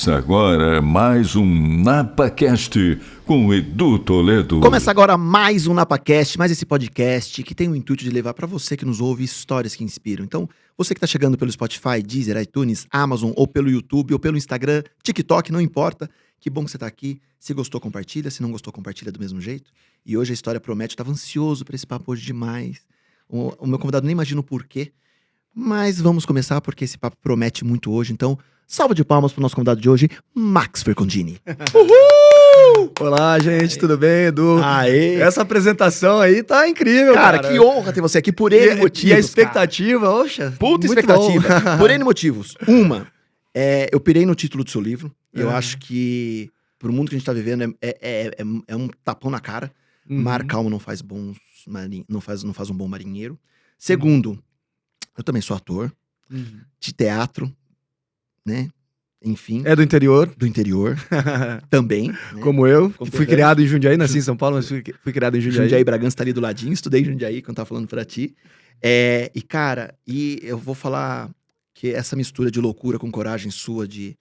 Começa agora mais um NapaCast com Edu Toledo. Começa agora mais um NapaCast, mais esse podcast que tem o intuito de levar para você que nos ouve histórias que inspiram. Então, você que está chegando pelo Spotify, Deezer, iTunes, Amazon, ou pelo YouTube, ou pelo Instagram, TikTok, não importa. Que bom que você está aqui. Se gostou, compartilha. Se não gostou, compartilha do mesmo jeito. E hoje a história promete. Eu estava ansioso para esse papo hoje demais. O meu convidado nem imagina o porquê. Mas vamos começar porque esse papo promete muito hoje. Então, salva de palmas para o nosso convidado de hoje, Max Fercondini. Uhul! Olá, gente, tudo bem, Edu? Aê! Essa apresentação aí tá incrível, cara. Cara, que honra ter você aqui por N motivos. E a expectativa, oxa. Puta expectativa. Por N motivos. Uma, eu pirei no título do seu livro. Eu acho que, pro mundo que a gente tá vivendo, é um tapão na cara. Mar calmo não faz não faz um bom marinheiro. Segundo, eu também sou ator de teatro, né? Enfim. É do interior. Do interior. Também. Né? Como eu. Fui criado em Jundiaí, nasci em São Paulo, mas fui criado em Jundiaí. Jundiaí Bragança tá ali do ladinho. Estudei em Jundiaí, quando tava falando pra ti. E, cara, eu vou falar que essa mistura de loucura com coragem sua de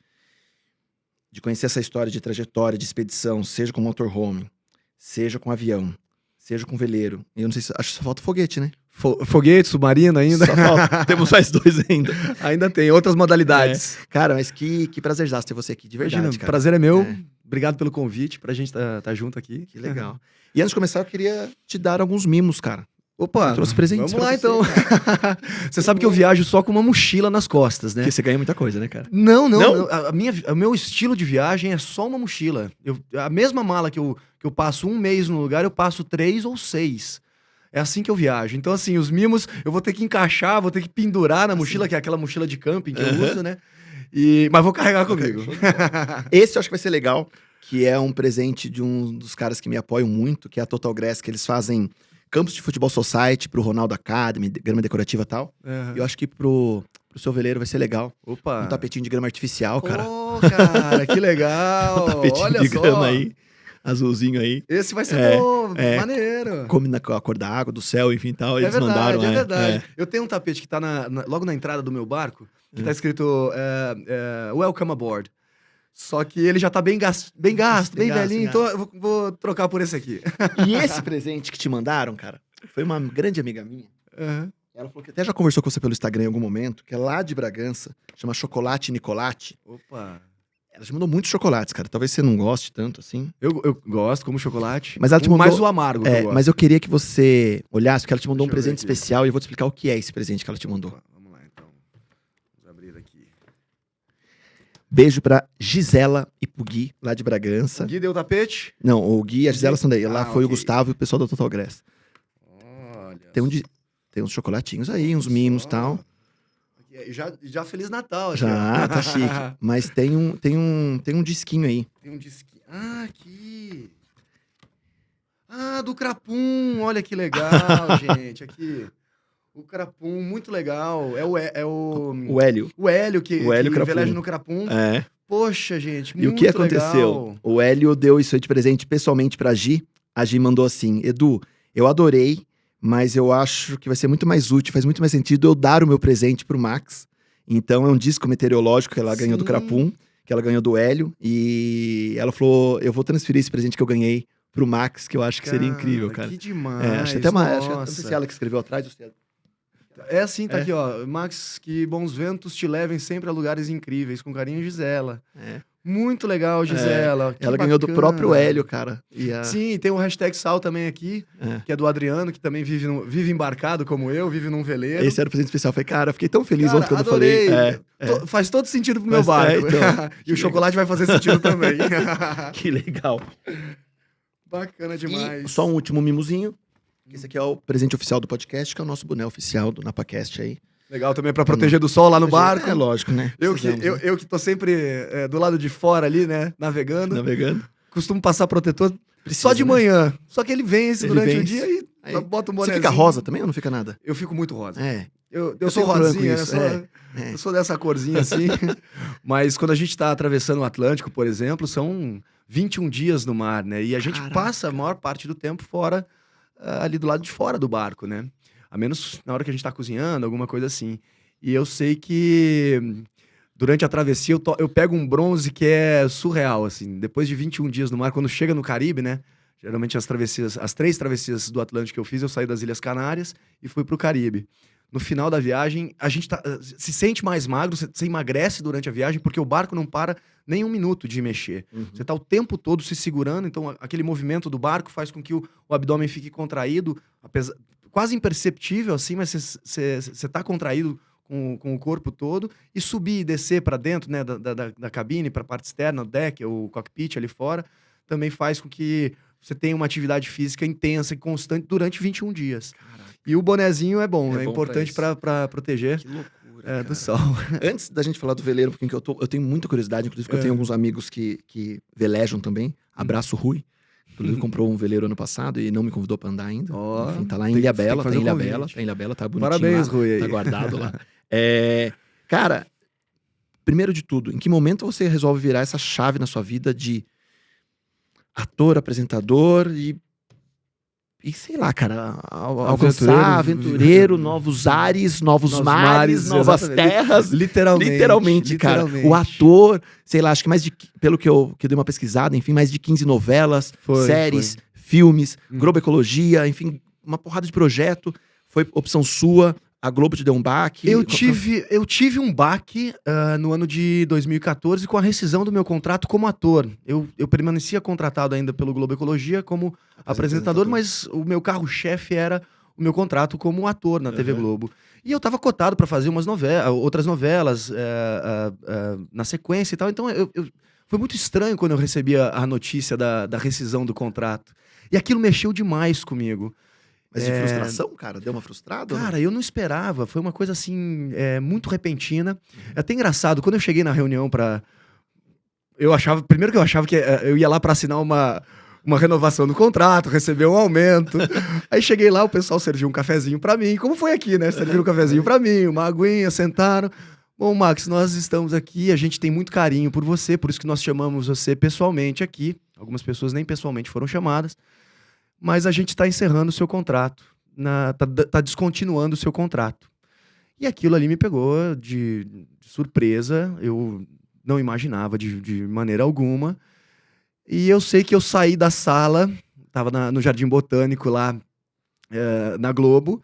conhecer essa história de trajetória, de expedição, seja com motorhome, seja com avião, seja com veleiro. Eu não sei se... Acho que só falta foguete, né? Foguete, submarino ainda. Só falta. Temos mais dois ainda. Ainda tem, outras modalidades. Cara, mas que prazerzaço ter você aqui, de verdade, Imagina, cara. Prazer é meu. Obrigado pelo convite, pra gente tá junto aqui. Que legal. E antes de começar, eu queria te dar alguns mimos, cara. Opa, eu trouxe presentes. Vamos lá, você, então. Você sabe que eu viajo só com uma mochila nas costas, né? Porque você ganha muita coisa, né, cara? Não. O meu estilo de viagem é só uma mochila. A mesma mala que eu passo um mês no lugar, eu passo 3 ou 6. É assim que eu viajo. Então, assim, os mimos eu vou ter que encaixar, vou ter que pendurar na mochila, que é aquela mochila de camping que eu uso, né? Mas vou carregar comigo. Esse eu acho que vai ser legal, que é um presente de um dos caras que me apoiam muito, que é a Total Grass, que eles fazem campos de futebol society pro Ronaldo Academy, grama decorativa e tal. Eu acho que pro seu veleiro vai ser legal. Opa! Um tapetinho de grama artificial, cara. Cara, que legal! Um tapetinho Olha de só. grama aí, azulzinho aí. Esse vai ser bom, maneiro. Come com a cor da água, do céu, enfim tal. Eles verdade, mandaram. É verdade. Eu tenho um tapete que tá logo na entrada do meu barco, que tá escrito Welcome Aboard. Só que ele já tá bem gasto, bem velhinho, então eu vou trocar por esse aqui. E esse presente que te mandaram, cara, foi uma grande amiga minha. Ela falou que até já conversou com você pelo Instagram em algum momento, que é lá de Bragança, chama Chocolate Nicolate. Opa! Ela te mandou muitos chocolates, cara. Talvez você não goste tanto, assim. Eu gosto, como chocolate. Mas ela te mandou... Mais o amargo que eu gosto. Mas eu queria que você olhasse, porque ela te mandou um presente especial e eu vou te explicar o que é esse presente que ela te mandou. Vamos lá, então. Vamos abrir aqui. Beijo pra Gisela e pro Gui, lá de Bragança. O Gui deu o tapete? Não, o Gui e a Gisela são daí. Lá foi o Gustavo e o pessoal da Total Grass. Olha. Tem uns chocolatinhos aí, uns mimos e tal. Já Feliz Natal. Já, tá chique. Mas tem um disquinho aí. Tem um disquinho. Ah, aqui. Ah, do Crapum. Olha que legal, gente. Aqui. O Crapum, muito legal. O Hélio. O Hélio que Crapum. veleja no Crapum. Poxa, gente, muito legal. E o que aconteceu? O Hélio deu isso aí de presente pessoalmente pra Gi. A Gi mandou assim: Edu, eu adorei, mas eu acho que vai ser muito mais útil, faz muito mais sentido eu dar o meu presente pro Max. Então é um disco meteorológico que ela ganhou do Crapum, que ela ganhou do Hélio. E ela falou: eu vou transferir esse presente que eu ganhei pro Max, que eu acho que seria incrível, cara. Que demais. Acho que até não sei se é ela que escreveu atrás ou se é... É assim, tá aqui, ó. Max, que bons ventos te levem sempre a lugares incríveis. Com carinho, Gisela. Muito legal, Gisela. Ela ganhou do próprio Hélio, cara. Sim, tem o hashtag Sal também aqui, que é do Adriano, que também vive embarcado como eu, vive num veleiro. Esse era o presente especial. Falei, cara, fiquei tão feliz ontem quando adorei. Eu falei. Faz todo sentido pro meu barco. Então, e o chocolate vai fazer sentido também. Que legal. Bacana demais. E só um último mimozinho. Esse aqui é o presente oficial do podcast, que é o nosso boné oficial do NapaCast aí. Legal também pra proteger do sol lá no barco. É lógico, né? Eu que tô sempre do lado de fora ali, né? Navegando. Costumo passar protetor só de manhã. Só que ele vence durante o dia e bota um bonézinho. Você fica rosa também ou não fica nada? Eu fico muito rosa. Eu sou rosinha, eu sou dessa corzinha assim. Mas quando a gente tá atravessando o Atlântico, por exemplo, são 21 dias no mar, né? E a gente passa a maior parte do tempo fora, ali do lado de fora do barco, né? A menos na hora que a gente tá cozinhando, alguma coisa assim. E eu sei que Durante a travessia, eu pego um bronze que é surreal, assim. Depois de 21 dias no mar, quando chega no Caribe, né? Geralmente as 3 travessias do Atlântico que eu fiz, eu saí das Ilhas Canárias e fui pro Caribe. No final da viagem, a gente se sente mais magro, você emagrece durante a viagem, porque o barco não para nem um minuto de mexer. Você tá o tempo todo se segurando, então aquele movimento do barco faz com que o abdômen fique contraído, quase imperceptível assim, mas você tá contraído com o corpo todo, e subir e descer para dentro, né, da cabine, para a parte externa, o deck, o cockpit ali fora, também faz com que você tenha uma atividade física intensa e constante durante 21 dias. Caraca, E o bonezinho é bom, É é bom importante pra para proteger que loucura, do cara. sol. Antes da gente falar do veleiro, porque eu tenho muita curiosidade, inclusive porque eu tenho alguns amigos que velejam também. Abraço, Rui. Inclusive comprou um veleiro ano passado e não me convidou pra andar ainda. Ó, Enfim, tá lá em tem que Ilhabela, fazer tá em o Ilhabela, convite. tá em Ilhabela, tá bonitinho Parabéns, lá, Rui, aí. tá guardado lá. Cara, primeiro de tudo, em que momento você resolve virar essa chave na sua vida de ator, apresentador e sei lá, cara, alcançar, aventureiro, novos ares, novos mares, novas exatamente. terras. Literalmente, cara. O ator, sei lá, acho que pelo que eu dei uma pesquisada, enfim, mais de 15 novelas, séries, filmes, Globo Ecologia, enfim, uma porrada de projeto. Foi opção sua, a Globo te deu um baque. Eu tive um baque no ano de 2014 com a rescisão do meu contrato como ator. Eu permanecia contratado ainda pelo Globo Ecologia como apresentador, mas o meu carro-chefe era o meu contrato como ator na TV Globo. E eu tava cotado para fazer outras novelas na sequência e tal. Então foi muito estranho quando eu recebi a notícia da rescisão do contrato. E aquilo mexeu demais comigo. Mas de frustração, cara? Deu uma frustrada? Cara, eu não esperava. Foi uma coisa, assim, muito repentina. É até engraçado. Quando eu cheguei na reunião Primeiro que eu achava que eu ia lá pra assinar uma renovação do contrato, receber um aumento. Aí cheguei lá, o pessoal serviu um cafezinho pra mim. Como foi aqui, né? Serviram um cafezinho pra mim, uma aguinha, sentaram. Bom, Max, nós estamos aqui, a gente tem muito carinho por você, por isso que nós chamamos você pessoalmente aqui. Algumas pessoas nem pessoalmente foram chamadas. Mas a gente está encerrando o seu contrato, tá descontinuando o seu contrato. E aquilo ali me pegou de surpresa, eu não imaginava de maneira alguma. E eu sei que eu saí da sala, estava no Jardim Botânico lá, na Globo,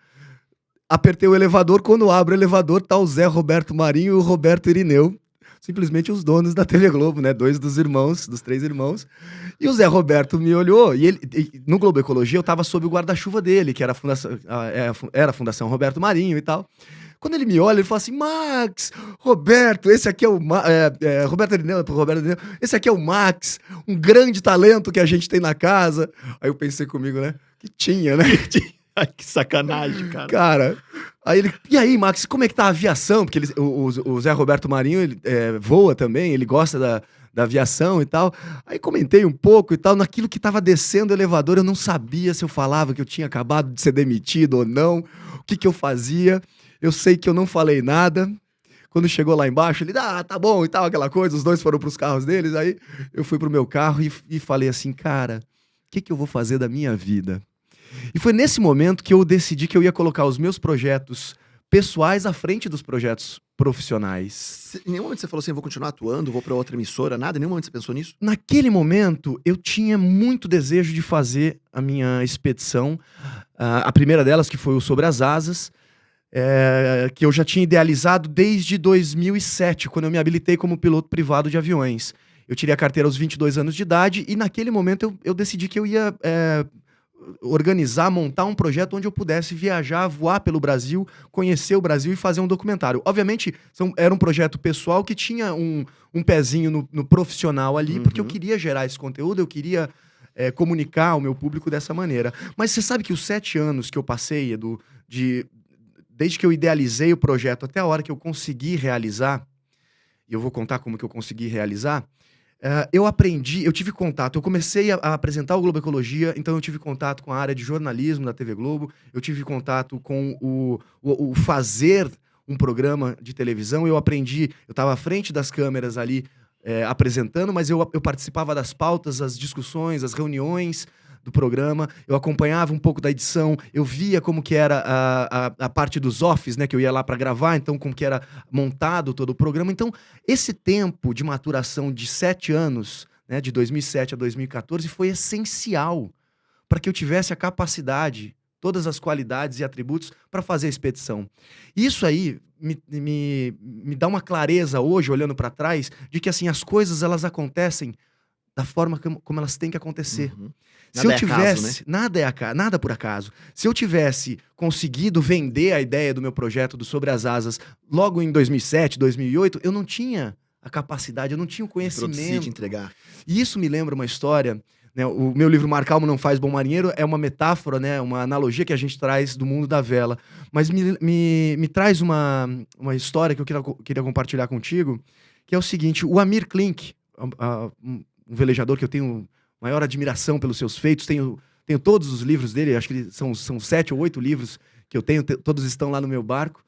apertei o elevador, quando abro o elevador tá o Zé Roberto Marinho e o Roberto Irineu, simplesmente os donos da TV Globo, né? 2 dos 3 irmãos. E o Zé Roberto me olhou, e no Globo Ecologia eu tava sob o guarda-chuva dele, que era a Fundação Roberto Marinho e tal. Quando ele me olha, ele fala assim: Max, Roberto, esse aqui é o Roberto Irineu, esse aqui é o Max, um grande talento que a gente tem na casa. Aí eu pensei comigo, né? Que tinha, né? Ai, que sacanagem, cara. Cara, aí ele... E aí, Max, como é que tá a aviação? Porque o Zé Roberto Marinho, ele voa também, ele gosta da aviação e tal. Aí comentei um pouco e tal. Naquilo que tava descendo o elevador, eu não sabia se eu falava que eu tinha acabado de ser demitido ou não. O que eu fazia. Eu sei que eu não falei nada. Quando chegou lá embaixo, ele, tá bom e tal, aquela coisa. Os dois foram pros carros deles. Aí eu fui pro meu carro e falei assim, cara, o que eu vou fazer da minha vida? E foi nesse momento que eu decidi que eu ia colocar os meus projetos pessoais à frente dos projetos profissionais. Em nenhum momento você falou assim, vou continuar atuando, vou pra outra emissora, nada? Em nenhum momento você pensou nisso? Naquele momento, eu tinha muito desejo de fazer a minha expedição. A primeira delas, que foi o Sobre as Asas, que eu já tinha idealizado desde 2007, quando eu me habilitei como piloto privado de aviões. Eu tirei a carteira aos 22 anos de idade e naquele momento eu decidi que eu ia... montar um projeto onde eu pudesse viajar, voar pelo Brasil, conhecer o Brasil e fazer um documentário. Obviamente, era um projeto pessoal que tinha um pezinho no profissional ali, porque eu queria gerar esse conteúdo, eu queria comunicar ao meu público dessa maneira. Mas você sabe que os 7 anos que eu passei, Edu, desde que eu idealizei o projeto até a hora que eu consegui realizar, e eu vou contar como que eu consegui realizar, eu aprendi, eu tive contato, eu comecei a apresentar o Globo Ecologia, então eu tive contato com a área de jornalismo da TV Globo, eu tive contato com o fazer um programa de televisão, eu aprendi, eu estava à frente das câmeras ali apresentando, mas eu participava das pautas, as discussões, as reuniões do programa, eu acompanhava um pouco da edição, eu via como que era a parte dos offs, né, que eu ia lá para gravar, então como que era montado todo o programa. Então, esse tempo de maturação de 7 anos, né, de 2007 a 2014, foi essencial para que eu tivesse a capacidade, todas as qualidades e atributos para fazer a expedição. Isso aí me dá uma clareza hoje, olhando para trás, de que assim, as coisas elas acontecem da forma como elas têm que acontecer. Uhum. Se eu Nada é acaso, tivesse, nada por acaso. Se eu tivesse conseguido vender a ideia do meu projeto do Sobre as Asas logo em 2007, 2008, eu não tinha a capacidade, eu não tinha o Produzir, de conhecimento. entregar. E isso me lembra uma história, né? O meu livro Mar Calmo Não Faz Bom Marinheiro é uma metáfora, né? Uma analogia que a gente traz do mundo da vela. Mas me traz uma história que eu queria compartilhar contigo, que é o seguinte: o Amir Klink, um velejador que eu tenho maior admiração pelos seus feitos, tenho todos os livros dele, acho que são 7 ou 8 livros que eu tenho, todos estão lá no meu barco.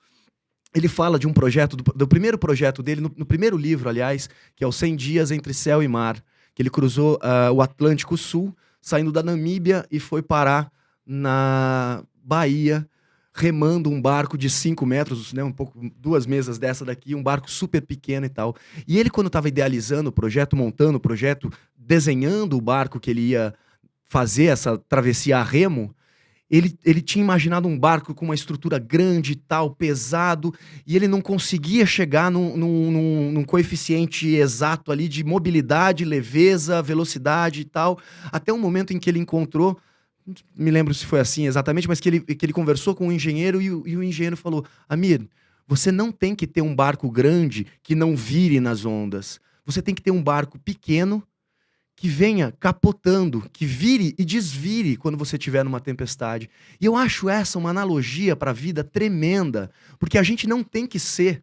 Ele fala de um projeto, do primeiro projeto dele, no primeiro livro, aliás, que é os 100 Dias Entre Céu e Mar, que ele cruzou o Atlântico Sul, saindo da Namíbia e foi parar na Bahia, remando um barco de 5 metros, né, 2 mesas dessa daqui, um barco super pequeno e tal. E ele, quando estava idealizando o projeto, montando o projeto, desenhando o barco que ele ia fazer essa travessia a remo, ele tinha imaginado um barco com uma estrutura grande e tal, pesado, e ele não conseguia chegar num coeficiente exato ali de mobilidade, leveza, velocidade e tal, até um momento em que ele encontrou, não me lembro se foi assim exatamente, mas que ele conversou com um engenheiro e o engenheiro falou: Amir, você não tem que ter um barco grande que não vire nas ondas. Você tem que ter um barco pequeno que venha capotando, que vire e desvire quando você estiver numa tempestade. E eu acho essa uma analogia para a vida tremenda, porque a gente não tem que ser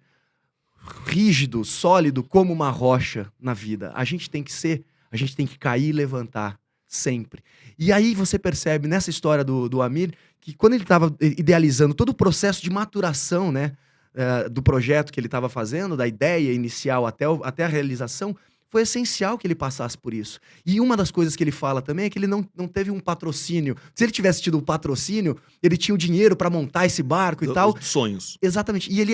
rígido, sólido como uma rocha na vida. A gente tem que cair e levantar sempre. E aí você percebe nessa história do Amir que quando ele estava idealizando todo o processo de maturação, né, do projeto que ele estava fazendo, da ideia inicial até a realização, foi essencial que ele passasse por isso. E uma das coisas que ele fala também é que ele não teve um patrocínio. Se ele tivesse tido um patrocínio, ele tinha o dinheiro para montar esse barco e tal. Sonhos. Exatamente. E ele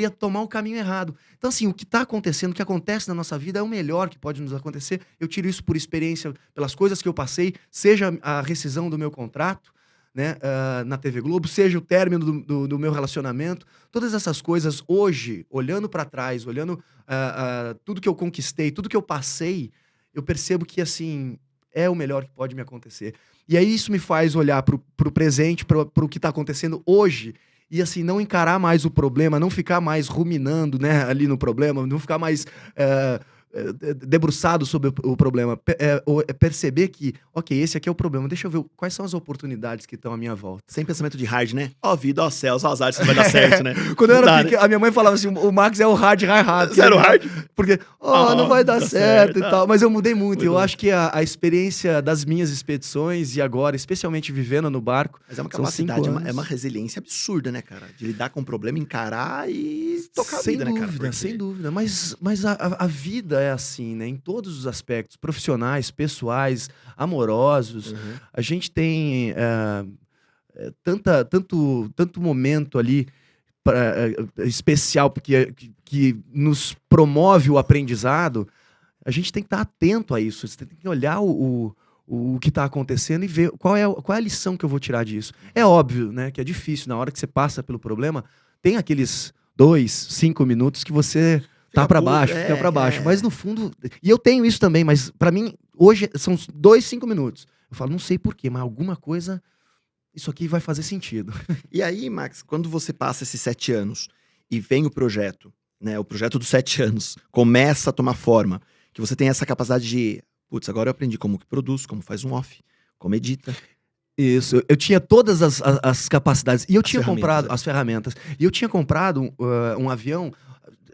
ia tomar o caminho errado. Então, assim, o que está acontecendo, o que acontece na nossa vida é o melhor que pode nos acontecer. Eu tiro isso por experiência, pelas coisas que eu passei, seja a rescisão do meu contrato, né, na TV Globo, seja o término do meu relacionamento. Todas essas coisas hoje, olhando para trás, olhando tudo que eu conquistei, tudo que eu passei, eu percebo que, assim, é o melhor que pode me acontecer. E aí isso me faz olhar pro presente, pro que tá acontecendo hoje, e assim, não encarar mais o problema, não ficar mais ruminando, né, ali no problema, não ficar mais debruçado sobre o problema, perceber que, ok, esse aqui é o problema, deixa eu ver quais são as oportunidades que estão à minha volta. Sem pensamento de hard, né? Ó vida, ó céus, ó azar, isso não vai dar certo, né? Quando eu Não era dá, pequeno, a minha mãe falava assim, o Max é o hard. Zero hard? Porque, não vai dar tá certo certo, e tal. Mas eu mudei muito. Mudou. Eu acho que a experiência das minhas expedições e agora, especialmente vivendo no barco, Mas é uma são 5 capacidade, anos. é uma resiliência absurda, né, cara? De lidar com o problema, encarar e tocar a Sem vida, dúvida, né, cara? Porque- sem dúvida. Mas a vida é assim, né? Em todos os aspectos, profissionais, pessoais, amorosos. Uhum. A gente tem tanto momento ali especial que nos promove o aprendizado. A gente tem que estar atento a isso. Você tem que olhar o que está acontecendo e ver qual é a lição que eu vou tirar disso. É óbvio, né, que é difícil. Na hora que você passa pelo problema, tem aqueles 2, 5 minutos que você tá para baixo, fica para baixo. Mas no fundo... E eu tenho isso também, mas para mim, hoje, são 2, 5 minutos. Eu falo, não sei porquê, mas alguma coisa... Isso aqui vai fazer sentido. E aí, Max, quando você passa esses 7 anos e vem o projeto, né? O projeto dos 7 anos começa a tomar forma, que você tem essa capacidade de... Putz, agora eu aprendi como que produz, como faz um off, como edita. Isso, eu tinha todas as capacidades. E eu tinha ferramentas, comprado né? as ferramentas. E eu tinha comprado um avião.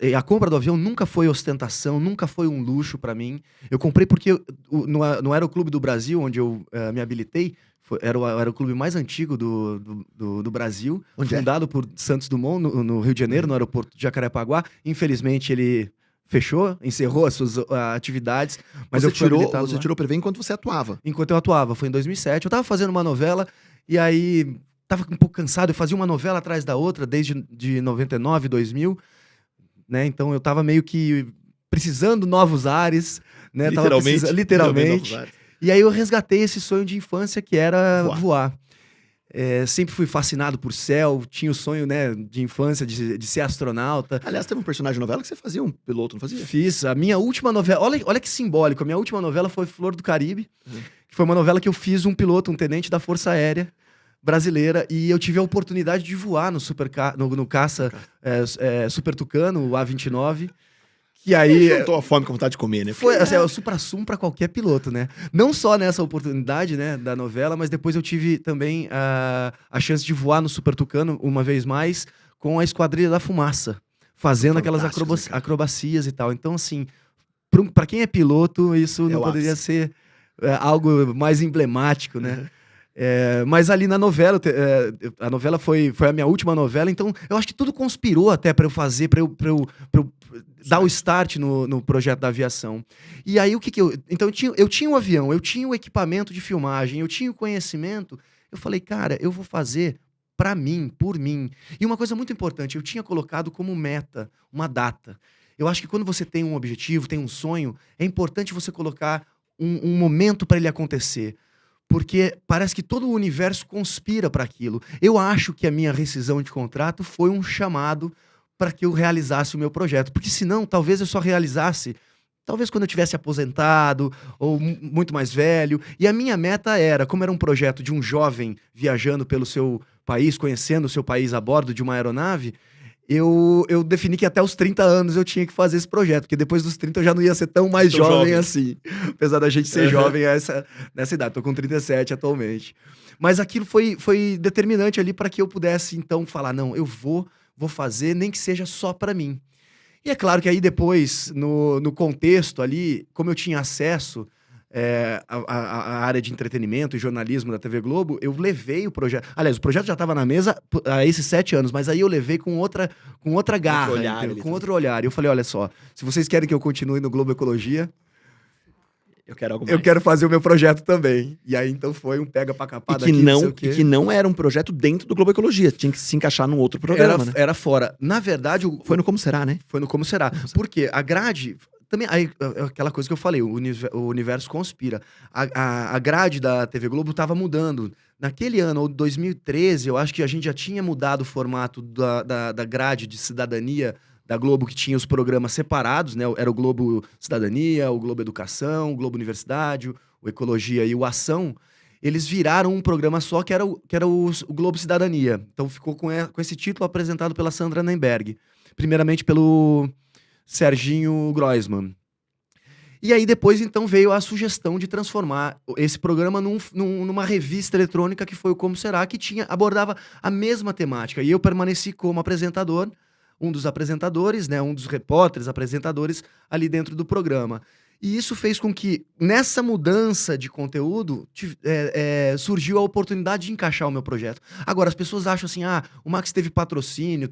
E a compra do avião nunca foi ostentação, nunca foi um luxo para mim. Eu comprei porque no Aeroclube do Brasil, onde eu me habilitei, era o aeroclube mais antigo do Brasil, Onde é? fundado por Santos Dumont, no Rio de Janeiro, no aeroporto de Jacarepaguá. Infelizmente, ele fechou, encerrou as suas atividades. Mas Você eu fui habilitado você lá. tirou o prevê enquanto você atuava. Enquanto eu atuava, foi em 2007. Eu tava fazendo uma novela e aí tava um pouco cansado. Eu fazia uma novela atrás da outra desde de 99, 2000, né? Então eu tava meio que precisando novos ares, né? Literalmente. E aí eu resgatei esse sonho de infância que era voar. Sempre fui fascinado por céu, tinha o sonho, né, de infância de ser astronauta. Aliás, teve um personagem de novela que você fazia um piloto, não fazia? Fiz. A minha última novela, olha que simbólico, a minha última novela foi Flor do Caribe, que foi uma novela que eu fiz um piloto, um tenente da Força Aérea brasileira, e eu tive a oportunidade de voar no caça Super Tucano, o A-29, que aí... Juntou a fome com a vontade de comer, né? Foi assim, o supra-sumo para qualquer piloto, né? Não só nessa oportunidade, né, da novela, mas depois eu tive também a chance de voar no Super Tucano, uma vez mais, com a Esquadrilha da Fumaça, fazendo aquelas acrobacias e tal. Então, assim, para quem é piloto, isso não poderia ser algo mais emblemático, né? Mas ali na novela, a novela foi a minha última novela, então eu acho que tudo conspirou até para eu fazer, para eu dar o start no projeto da aviação. E aí então eu tinha um avião, eu tinha o equipamento de filmagem, eu tinha o conhecimento. Eu falei, cara, eu vou fazer para mim, por mim. E uma coisa muito importante, eu tinha colocado como meta uma data. Eu acho que quando você tem um objetivo, tem um sonho, é importante você colocar um momento para ele acontecer. Porque parece que todo o universo conspira para aquilo. Eu acho que a minha rescisão de contrato foi um chamado para que eu realizasse o meu projeto. Porque senão, talvez eu só realizasse, talvez quando eu tivesse aposentado ou muito mais velho. E a minha meta era, como era um projeto de um jovem viajando pelo seu país, conhecendo o seu país a bordo de uma aeronave, eu defini que até os 30 anos eu tinha que fazer esse projeto, porque depois dos 30 eu já não ia ser tão mais jovem assim. Apesar da gente ser jovem nessa idade. Tô com 37 atualmente. Mas aquilo foi determinante ali para que eu pudesse, então, falar, não, eu vou fazer, nem que seja só para mim. E é claro que aí depois, no contexto ali, como eu tinha acesso a área de entretenimento e jornalismo da TV Globo, eu levei o projeto. Aliás, o projeto já estava na mesa há esses 7 anos, mas aí eu levei com outra garra, com outro olhar. E eu falei, olha só, se vocês querem que eu continue no Globo Ecologia, eu quero algo mais. Eu quero fazer o meu projeto também. E aí, então, foi um pega pra capar daqui, E que não era um projeto dentro do Globo Ecologia, tinha que se encaixar num outro programa, né? Era fora. Na verdade... Foi no Como Será, né? Foi no Como Será. Porque a grade... Também, aí, aquela coisa que eu falei, o universo conspira. A grade da TV Globo estava mudando. Naquele ano, ou 2013, eu acho que a gente já tinha mudado o formato da grade de cidadania da Globo, que tinha os programas separados, né? Era o Globo Cidadania, o Globo Educação, o Globo Universidade, o Ecologia e o Ação. Eles viraram um programa só, que era o Globo Cidadania. Então ficou com esse título apresentado pela Sandra Nemberg. Primeiramente pelo Serginho Groisman. E aí depois, então, veio a sugestão de transformar esse programa numa revista eletrônica que foi o Como Será, que abordava a mesma temática. E eu permaneci como apresentador, um dos apresentadores, né, um dos repórteres, apresentadores ali dentro do programa. E isso fez com que, nessa mudança de conteúdo, surgiu a oportunidade de encaixar o meu projeto. Agora, as pessoas acham assim, o Max teve patrocínio,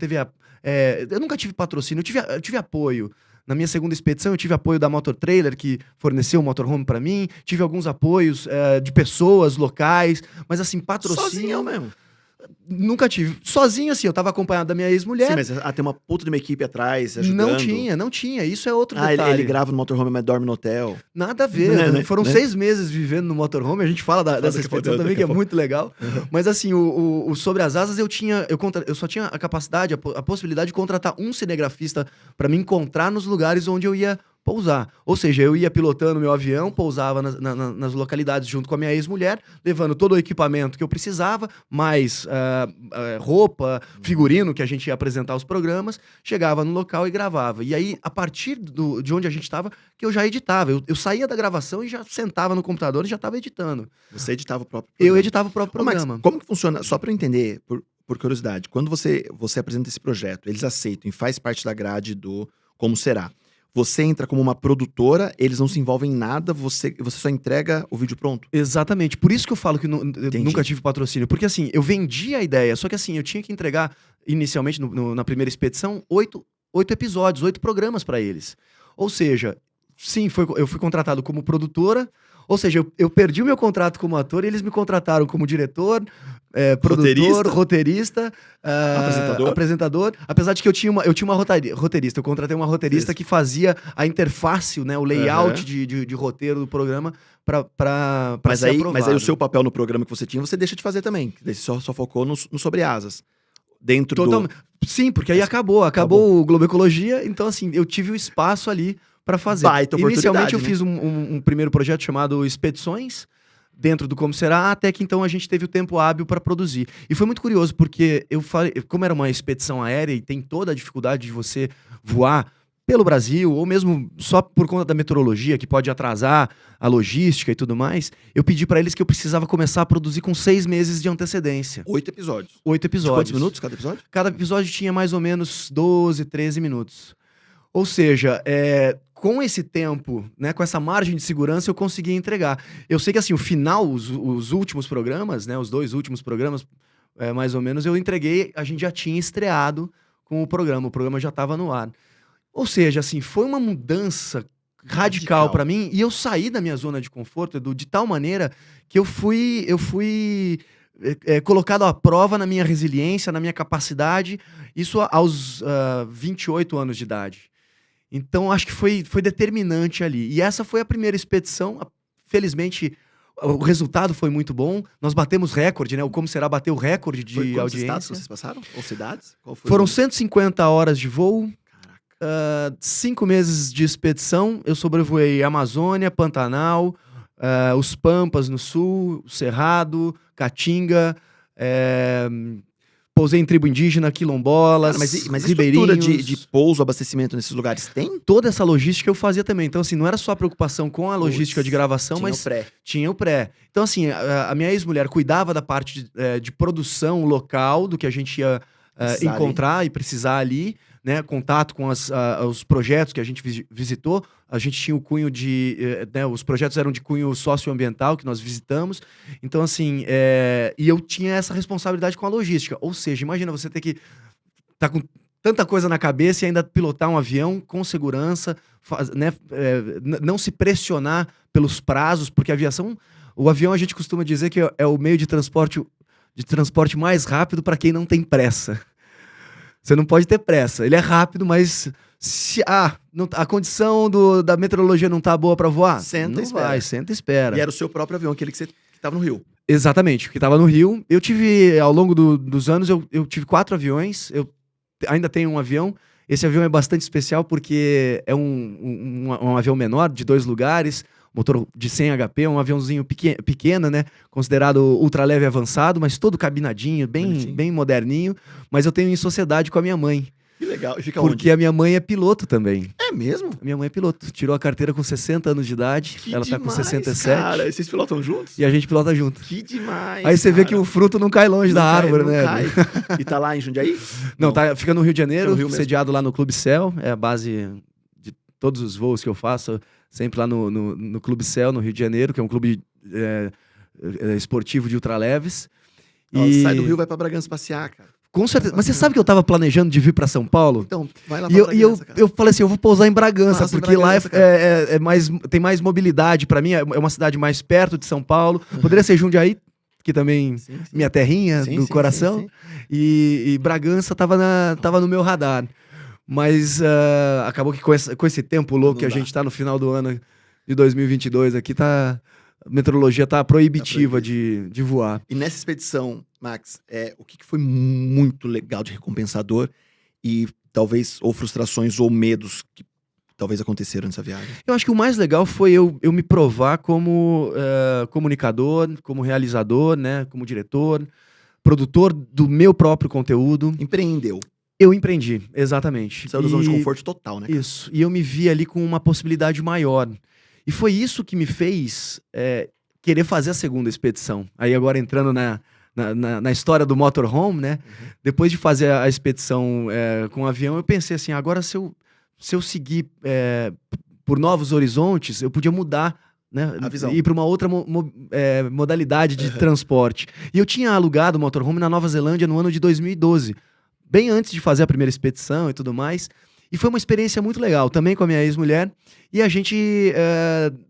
eu nunca tive patrocínio, eu tive apoio. Na minha segunda expedição, eu tive apoio da Motor Trailer, que forneceu o motorhome para mim, tive alguns apoios de pessoas locais, mas assim, patrocínio... Sozinho mesmo? Nunca tive. Sozinho, assim, eu tava acompanhado da minha ex-mulher. Sim, mas tem uma puta de uma equipe atrás ajudando. Não tinha. Isso é outro detalhe. Ele grava no motorhome, mas dorme no hotel. Nada a ver. Foram 6 meses vivendo no motorhome. A gente fala dessa experiência também, que é muito legal. Mas assim, o Sobre as Asas, eu só tinha a capacidade, a possibilidade de contratar um cinegrafista para me encontrar nos lugares onde eu ia pousar. Ou seja, eu ia pilotando meu avião, pousava nas localidades junto com a minha ex-mulher, levando todo o equipamento que eu precisava, mais roupa, figurino que a gente ia apresentar os programas, chegava no local e gravava. E aí, a partir de onde a gente estava, que eu já editava. Eu saía da gravação e já sentava no computador e já estava editando. Você editava o próprio programa? Eu editava o próprio programa. Max, como que funciona? Só para eu entender, por curiosidade, quando você apresenta esse projeto, eles aceitam e faz parte da grade do Como Será. Você entra como uma produtora, eles não se envolvem em nada, você só entrega o vídeo pronto? Exatamente. Por isso que eu falo que eu nunca tive patrocínio. Porque assim, eu vendi a ideia, só que assim, eu tinha que entregar, inicialmente, na primeira expedição, 8 episódios, 8 programas para eles. Ou seja, sim, eu fui contratado como produtora, ou seja, eu perdi o meu contrato como ator e eles me contrataram como diretor, produtor, roteirista, apresentador. Apesar de que eu tinha uma roteirista, eu contratei uma roteirista que fazia a interface, né, o layout de roteiro do programa para mas aí o seu papel no programa que você tinha, você deixa de fazer também. Daí você só focou no Sobre Asas. Dentro do... Sim, porque aí acabou o Globo Ecologia, então assim, eu tive o espaço ali para fazer. Baita Inicialmente eu né? fiz um primeiro projeto chamado Expedições, dentro do Como Será, até que então a gente teve o tempo hábil para produzir. E foi muito curioso, porque como era uma expedição aérea e tem toda a dificuldade de você voar pelo Brasil, ou mesmo só por conta da meteorologia, que pode atrasar a logística e tudo mais, eu pedi para eles que eu precisava começar a produzir com 6 meses de antecedência. 8 episódios. 8 episódios. De quantos minutos cada episódio? Cada episódio tinha mais ou menos 12, 13 minutos. Ou seja, com esse tempo, né, com essa margem de segurança, eu conseguia entregar. Eu sei que assim, o final, os últimos programas, né, os 2 últimos programas, mais ou menos, eu entreguei, a gente já tinha estreado com o programa já estava no ar. Ou seja, assim, foi uma mudança radical para mim, e eu saí da minha zona de conforto, Edu, de tal maneira que eu fui colocado à prova na minha resiliência, na minha capacidade, isso aos 28 anos de idade. Então, acho que foi determinante ali. E essa foi a primeira expedição. Felizmente, o resultado foi muito bom. Nós batemos recorde, né? O Como Será bateu recorde de audiência. Quantos estados vocês passaram? Ou cidades? Foram 150 horas de voo. 5 meses de expedição. Eu sobrevoei Amazônia, Pantanal, os Pampas no sul, Cerrado, Caatinga, pousei em tribo indígena, quilombolas, mas ribeirinhos. Estrutura de pouso, abastecimento nesses lugares tem? Toda essa logística eu fazia também. Então, assim, não era só a preocupação com a logística de gravação, mas tinha o pré. Então, assim, a minha ex-mulher cuidava da parte de produção local, do que a gente ia encontrar e precisar ali, né? Contato com os projetos que a gente visitou. A gente tinha o cunho os projetos eram de cunho socioambiental que nós visitamos. Então, assim, e eu tinha essa responsabilidade com a logística. Ou seja, imagina você ter que estar com tanta coisa na cabeça e ainda pilotar um avião com segurança, né? Não se pressionar pelos prazos, porque o avião a gente costuma dizer que é o meio de transporte mais rápido para quem não tem pressa. Você não pode ter pressa. Ele é rápido, mas se a condição da meteorologia não tá boa para voar, senta e espera. E era o seu próprio avião, aquele que estava no Rio. Exatamente, que estava no Rio. Eu tive, ao longo dos anos, eu tive 4 aviões. Eu ainda tenho um avião. Esse avião é bastante especial porque é um avião menor, de 2 lugares, motor de 100 HP, um aviãozinho pequeno, né? Considerado ultraleve avançado, mas todo cabinadinho, bem moderninho. Mas eu tenho em sociedade com a minha mãe. Que legal. E fica porque onde? A minha mãe é piloto também. É mesmo? A minha mãe é piloto. Tirou a carteira com 60 anos de idade. Que ela demais, tá com 67. Cara, e vocês pilotam juntos? E a gente pilota junto. Que demais. Aí você vê que o fruto não cai longe da árvore, né? Cai. E tá lá em Jundiaí? Não, fica no Rio de Janeiro, Rio sediado lá no Clube Céu. É a base de todos os voos que eu faço, sempre lá no Clube Céu, no Rio de Janeiro, que é um clube esportivo de ultraleves. Sai do Rio e vai pra Bragança passear, cara. Com certeza. Mas você sabe que eu tava planejando de vir pra São Paulo? Então, vai lá pra Bragança, cara. Eu falei assim, eu vou pousar em Bragança, Nossa, porque Bragança, lá tem mais mobilidade pra mim, é uma cidade mais perto de São Paulo. Poderia ser Jundiaí, que também, sim. minha terrinha do coração. Sim. E Bragança tava no meu radar. Mas acabou que com esse tempo louco que a gente tá no final do ano de 2022 aqui, a meteorologia tá proibitiva de voar. E nessa expedição, Max, o que foi muito legal de recompensador e talvez ou frustrações ou medos que talvez aconteceram nessa viagem? Eu acho que o mais legal foi eu me provar como comunicador, como realizador, né, como diretor, produtor do meu próprio conteúdo. Empreendeu. Eu empreendi, exatamente. Saiu da zona de conforto total, né? Isso. E eu me vi ali com uma possibilidade maior. E foi isso que me fez querer fazer a segunda expedição. Aí agora entrando na história do motorhome, né? Uhum. Depois de fazer a expedição com o avião, eu pensei assim, agora se eu seguir por novos horizontes, eu podia mudar, né? A visão. Ir para uma outra modalidade de transporte. E eu tinha alugado o motorhome na Nova Zelândia no ano de 2012. Bem antes de fazer a primeira expedição e tudo mais. E foi uma experiência muito legal, também com a minha ex-mulher. E a gente,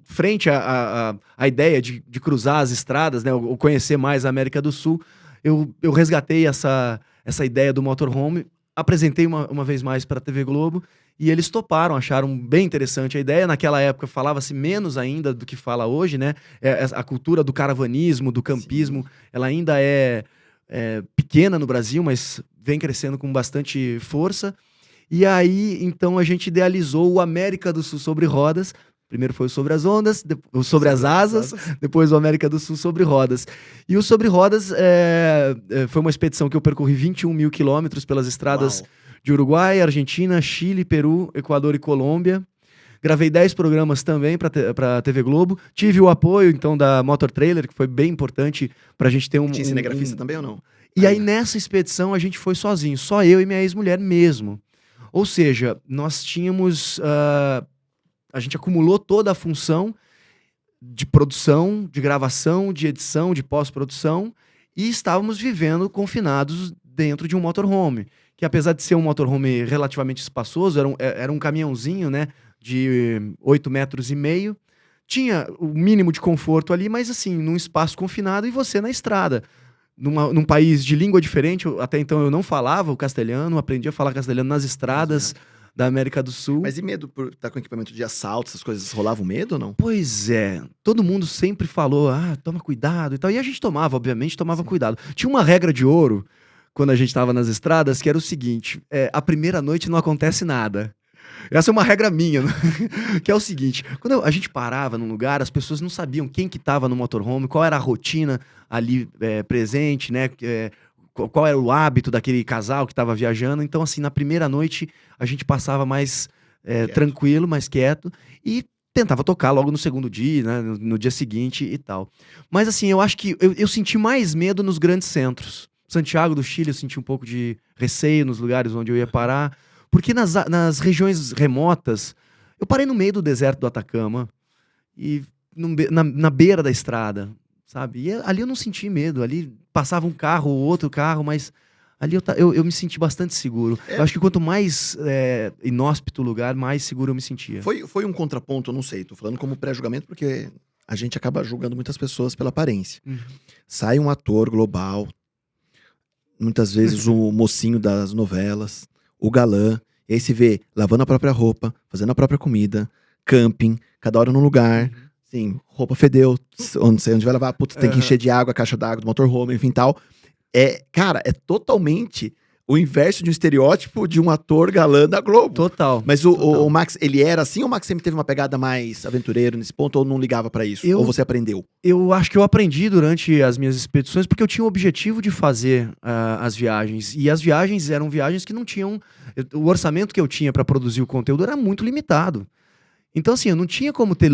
frente à ideia de cruzar as estradas, né, ou conhecer mais a América do Sul, eu resgatei essa ideia do motorhome, apresentei uma vez mais para a TV Globo, e eles toparam, acharam bem interessante a ideia. Naquela época falava-se menos ainda do que fala hoje, né? A cultura do caravanismo, do campismo, ela ainda é pequena no Brasil, mas vem crescendo com bastante força. E aí, então, a gente idealizou o América do Sul sobre rodas. Primeiro foi o Sobre as Ondas, sobre as Asas, depois o América do Sul sobre rodas. E o Sobre Rodas foi uma expedição que eu percorri 21 mil quilômetros pelas estradas de Uruguai, Argentina, Chile, Peru, Equador e Colômbia. Gravei 10 programas também para a TV Globo. Tive o apoio, então, da Motor Trailer, que foi bem importante para a gente ter Tinha cinegrafista também ou não? E aí, nessa expedição, a gente foi sozinho. Só eu e minha ex-mulher mesmo. Ou seja, nós tínhamos... a gente acumulou toda a função de produção, de gravação, de edição, de pós-produção, e estávamos vivendo confinados dentro de um motorhome, que apesar de ser um motorhome relativamente espaçoso, era um caminhãozinho, né, de 8,5 metros, tinha o mínimo de conforto ali, mas assim, num espaço confinado e você na estrada. Num país de língua diferente, até então eu não falava o castelhano, aprendi a falar castelhano nas estradas da América do Sul. Mas e medo por estar com equipamento de assalto, essas coisas, rolava um medo ou não? Pois é, todo mundo sempre falou, toma cuidado e tal, e a gente obviamente tomava cuidado. Tinha uma regra de ouro, quando a gente estava nas estradas, que era o seguinte, a primeira noite não acontece nada. Essa é uma regra minha, né? Que é o seguinte, quando a gente parava num lugar, as pessoas não sabiam quem que estava no motorhome, qual era a rotina ali presente, né? Qual era o hábito daquele casal que estava viajando. Então, assim, na primeira noite, a gente passava mais tranquilo, mais quieto, e tentava tocar logo no segundo dia, né? No dia seguinte e tal. Mas, assim, eu acho que eu senti mais medo nos grandes centros. Santiago do Chile, eu senti um pouco de receio nos lugares onde eu ia parar. Porque nas regiões remotas, eu parei no meio do deserto do Atacama e na beira da estrada, sabe? E ali eu não senti medo, ali passava um carro ou outro carro, mas ali eu me senti bastante seguro. Eu acho que quanto mais inóspito o lugar, mais seguro eu me sentia. Foi um contraponto, eu não sei, tô falando como pré-julgamento porque a gente acaba julgando muitas pessoas pela aparência. Sai um ator global, muitas vezes o mocinho das novelas, o galã, e aí se vê lavando a própria roupa, fazendo a própria comida, camping, cada hora num lugar, assim, roupa fedeu, não sei onde vai lavar, putz, tem que encher de água a caixa d'água do motorhome, enfim, tal. Cara, é totalmente o inverso de um estereótipo de um ator galã da Globo. Total. Mas o Max, ele era assim, ou o Max sempre teve uma pegada mais aventureiro nesse ponto, ou não ligava pra isso? Ou você aprendeu? Eu acho que eu aprendi durante as minhas expedições, porque eu tinha o objetivo de fazer as viagens. E as viagens eram viagens que não tinham... O orçamento que eu tinha pra produzir o conteúdo era muito limitado. Então, assim, eu não tinha como ter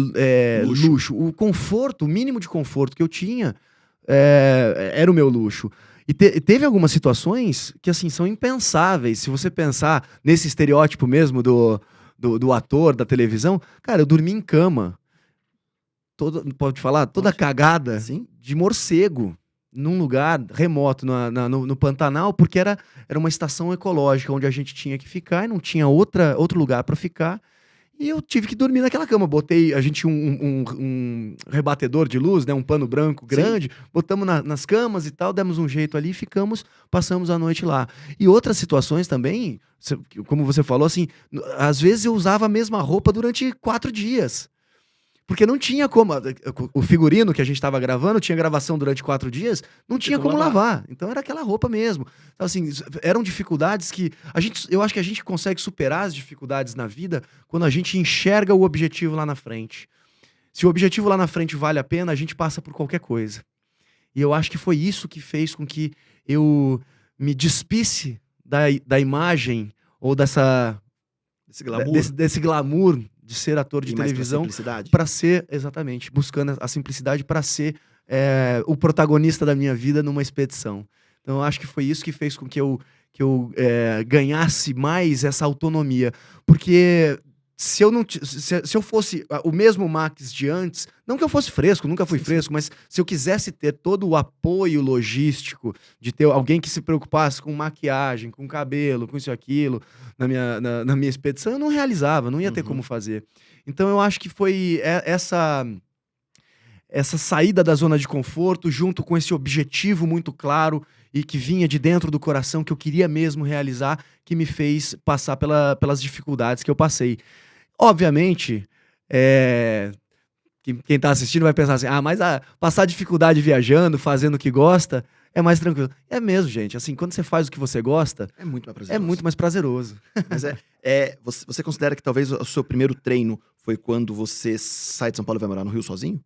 luxo. O conforto, o mínimo de conforto que eu tinha era o meu luxo. E teve algumas situações que, assim, são impensáveis. Se você pensar nesse estereótipo mesmo do ator da televisão, cara, eu dormi em cama. Pode falar? Toda cagada de morcego. Num lugar remoto, no Pantanal, porque era uma estação ecológica onde a gente tinha que ficar e não tinha outro lugar para ficar. E eu tive que dormir naquela cama. A gente tinha um rebatedor de luz, né? Um pano branco grande. Botamos nas camas e tal, demos um jeito ali, passamos a noite lá. E outras situações também, como você falou, assim, às vezes eu usava a mesma roupa durante 4 dias. Porque não tinha como... O figurino que a gente estava gravando, tinha gravação durante 4 dias, não tinha como lavar. Então era aquela roupa mesmo. Então, assim, eram dificuldades que... Eu acho que a gente consegue superar as dificuldades na vida quando a gente enxerga o objetivo lá na frente. Se o objetivo lá na frente vale a pena, a gente passa por qualquer coisa. E eu acho que foi isso que fez com que eu me despisse da imagem ou desse glamour de ser ator de televisão para ser, exatamente, buscando a simplicidade para ser o protagonista da minha vida numa expedição. Então eu acho que foi isso que fez com que eu ganhasse mais essa autonomia, porque se eu não se eu fosse o mesmo Max de antes, não que eu fosse fresco, nunca fui fresco, mas se eu quisesse ter todo o apoio logístico de ter alguém que se preocupasse com maquiagem, com cabelo, com isso e aquilo, na minha expedição, eu não realizava, não ia ter como fazer. Então eu acho que foi essa saída da zona de conforto, junto com esse objetivo muito claro e que vinha de dentro do coração, que eu queria mesmo realizar, que me fez passar pelas dificuldades que eu passei. Obviamente, quem tá assistindo vai pensar assim, mas passar dificuldade viajando, fazendo o que gosta, é mais tranquilo. É mesmo, gente. Assim, quando você faz o que você gosta, É muito mais prazeroso. é muito mais prazeroso. Mas você considera que talvez o seu primeiro treino foi quando você sai de São Paulo e vai morar no Rio sozinho?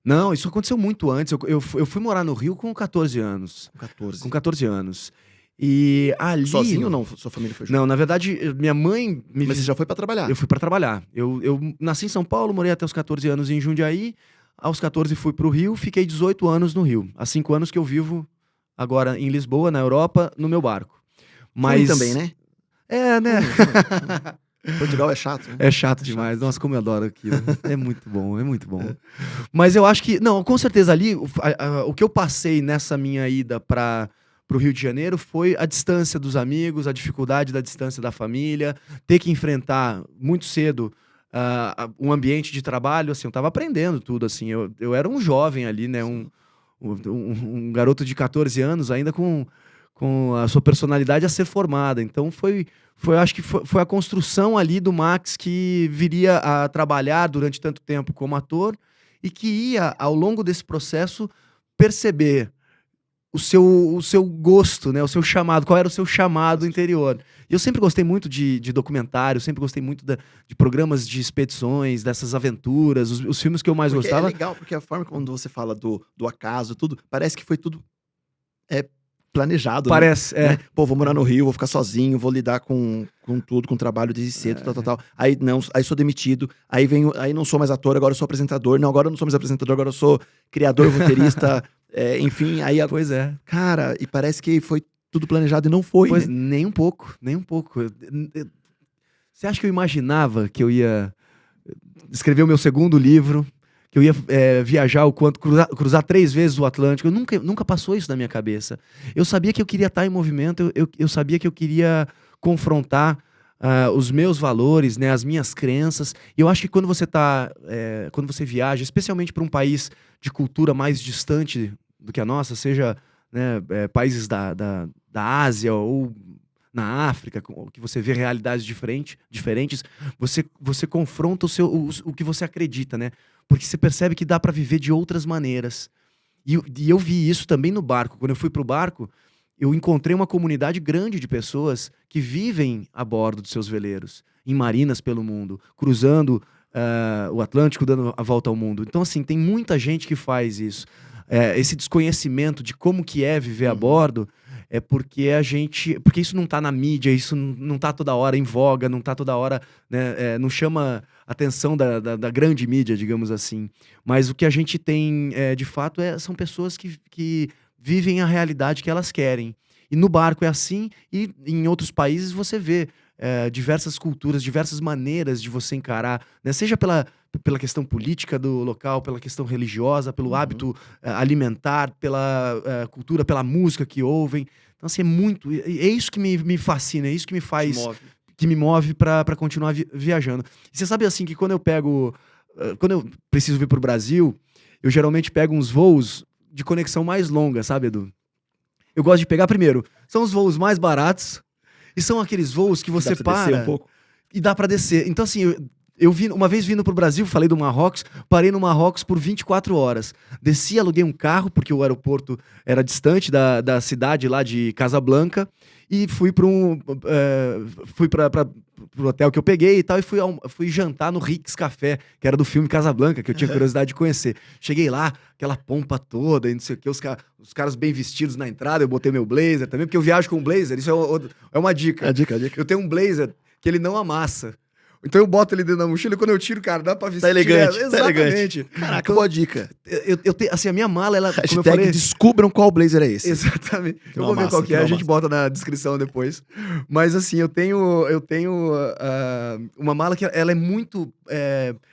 Não, isso aconteceu muito antes. Eu fui morar no Rio com 14 anos. Com 14. Com 14 anos. E ali... Sozinho ou não? Sua família foi junto? Não, na verdade, minha mãe me... Mas você já foi pra trabalhar? Eu fui pra trabalhar. Eu nasci em São Paulo, morei até os 14 anos em Jundiaí. Aos 14 fui pro Rio, fiquei 18 anos no Rio. Há 5 anos que eu vivo agora em Lisboa, na Europa, no meu barco. Mas também, né? Né? Portugal é chato, né? É chato demais. Nossa, como eu adoro aquilo. É muito bom, é muito bom. Mas eu acho que... Não, com certeza ali, o que eu passei nessa minha ida pro Rio de Janeiro foi a distância dos amigos, a dificuldade da distância da família, ter que enfrentar muito cedo um ambiente de trabalho. Assim, eu tava aprendendo tudo, assim. Eu era um jovem ali, né? Um garoto de 14 anos, ainda com a sua personalidade a ser formada. Então acho que foi a construção ali do Max que viria a trabalhar durante tanto tempo como ator e que ia, ao longo desse processo, perceber o seu gosto, né? O seu chamado, qual era o seu chamado interior. E eu sempre gostei muito de documentário, sempre gostei muito de programas de expedições, dessas aventuras, os filmes que eu mais Porque gostava. é legal, porque a forma quando você fala do acaso, tudo, parece que foi tudo planejado, Parece, né? Pô, vou morar no Rio, vou ficar sozinho, vou lidar com tudo, com trabalho desde cedo, tal. Aí não, aí sou demitido, aí não sou mais ator, agora eu sou apresentador. Não, agora eu não sou mais apresentador, agora eu sou criador, roteirista, enfim, aí... Pois é. Cara, e parece que foi tudo planejado e não foi, Pois, né? nem um pouco. Você acha que eu imaginava que eu ia escrever o meu segundo livro, que eu ia viajar o quanto, cruzar 3 vezes o Atlântico? Nunca passou isso na minha cabeça. Eu sabia que eu queria estar em movimento, eu sabia que eu queria confrontar os meus valores, né, as minhas crenças. E eu acho que quando você viaja, especialmente para um país de cultura mais distante do que a nossa, seja, né, países da Ásia ou na África, que você vê realidades diferentes, você confronta o que você acredita, né? Porque você percebe que dá para viver de outras maneiras. E eu vi isso também no barco. Quando eu fui pro barco, eu encontrei uma comunidade grande de pessoas que vivem a bordo dos seus veleiros, em marinas pelo mundo, cruzando o Atlântico, dando a volta ao mundo. Então, assim, tem muita gente que faz isso. Esse desconhecimento de como que é viver a bordo é porque porque isso não tá na mídia, isso não tá toda hora em voga, não tá toda hora, né, não chama a atenção da grande mídia, digamos assim. Mas o que a gente tem, de fato, são pessoas que vivem a realidade que elas querem. E no barco é assim, e em outros países você vê diversas culturas, diversas maneiras de você encarar, né? Seja pela questão política do local, pela questão religiosa, pelo hábito alimentar, pela cultura, pela música que ouvem. Então, assim, é isso que me fascina, é isso que me faz... Que me move para continuar viajando. E você sabe, assim, que quando eu preciso vir pro Brasil, eu geralmente pego uns voos de conexão mais longa, sabe, Edu? Eu gosto de pegar, primeiro, são os voos mais baratos, e são aqueles voos que você para e dá pra descer. Então, assim, eu vi uma vez vindo pro Brasil, falei do Marrocos, parei no Marrocos por 24 horas. Desci, aluguei um carro, porque o aeroporto era distante da cidade lá de Casablanca, e fui pro hotel que eu peguei e tal, e fui jantar no Rick's Café, que era do filme Casablanca, que eu tinha curiosidade de conhecer. Cheguei lá, aquela pompa toda, e não sei o que, os caras bem vestidos na entrada, eu botei meu blazer também, porque eu viajo com blazer, isso é uma dica. A dica. Eu tenho um blazer que ele não amassa. Então eu boto ele dentro da mochila e quando eu tiro, cara, dá pra vestir. Tá elegante, direto. tá elegante. Exatamente. Caraca, boa dica. Eu tenho, assim, a minha mala, ela, como eu Hashtag falei... descubram qual blazer é esse. Exatamente. Que Eu vou ver massa, qual que é, que a gente massa. bota na descrição depois. Mas assim, eu tenho uma mala que ela é muito...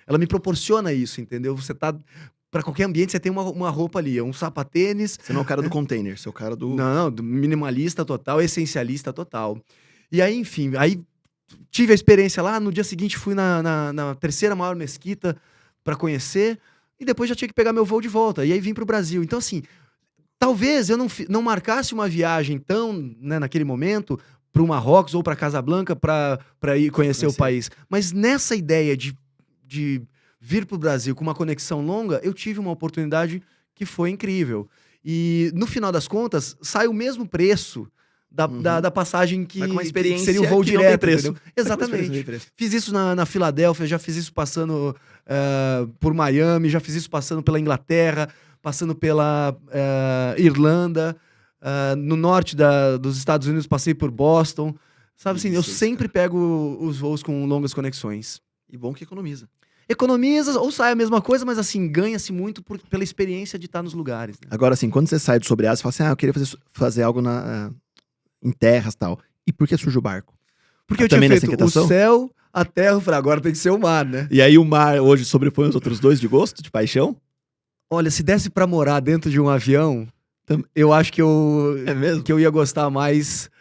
ela me proporciona isso, entendeu? Você tá... Pra qualquer ambiente, você tem uma roupa ali, um sapatênis... Você não é o cara do container, você é o cara do... Não, do minimalista total, essencialista total. E aí, enfim, aí tive a experiência lá, no dia seguinte fui na terceira maior mesquita pra conhecer, e depois já tinha que pegar meu voo de volta, e aí vim pro Brasil. Então, assim, talvez eu não marcasse uma viagem tão, né, naquele momento, pro Marrocos ou pra Casablanca pra ir conhecer o país. Mas nessa ideia de vir pro Brasil com uma conexão longa, eu tive uma oportunidade que foi incrível. E, no final das contas, sai o mesmo preço da passagem que, Vai com uma que experiência seria o voo que não tem direto, preço. entendeu? Vai com uma Exatamente. experiência que não tem preço. Fiz isso na Filadélfia, já fiz isso passando por Miami, já fiz isso passando pela Inglaterra, passando pela Irlanda, no norte dos Estados Unidos passei por Boston. Sabe assim, eu Isso, sempre pego os voos com longas conexões. E bom que economiza. Economiza ou sai a mesma coisa, mas assim, ganha-se muito pela experiência de estar nos lugares. Né? Agora, assim, quando você sai do sobre asa, você fala assim, eu queria fazer algo em terras e tal. E por que surge o barco? Porque eu também tinha nessa feito inquietação? o céu, a terra, eu falei, agora tem que ser o mar, né? E aí o mar hoje sobrepõe os outros dois de gosto, de paixão? Olha, se desse pra morar dentro de um avião, eu acho que É mesmo? eu ia gostar mais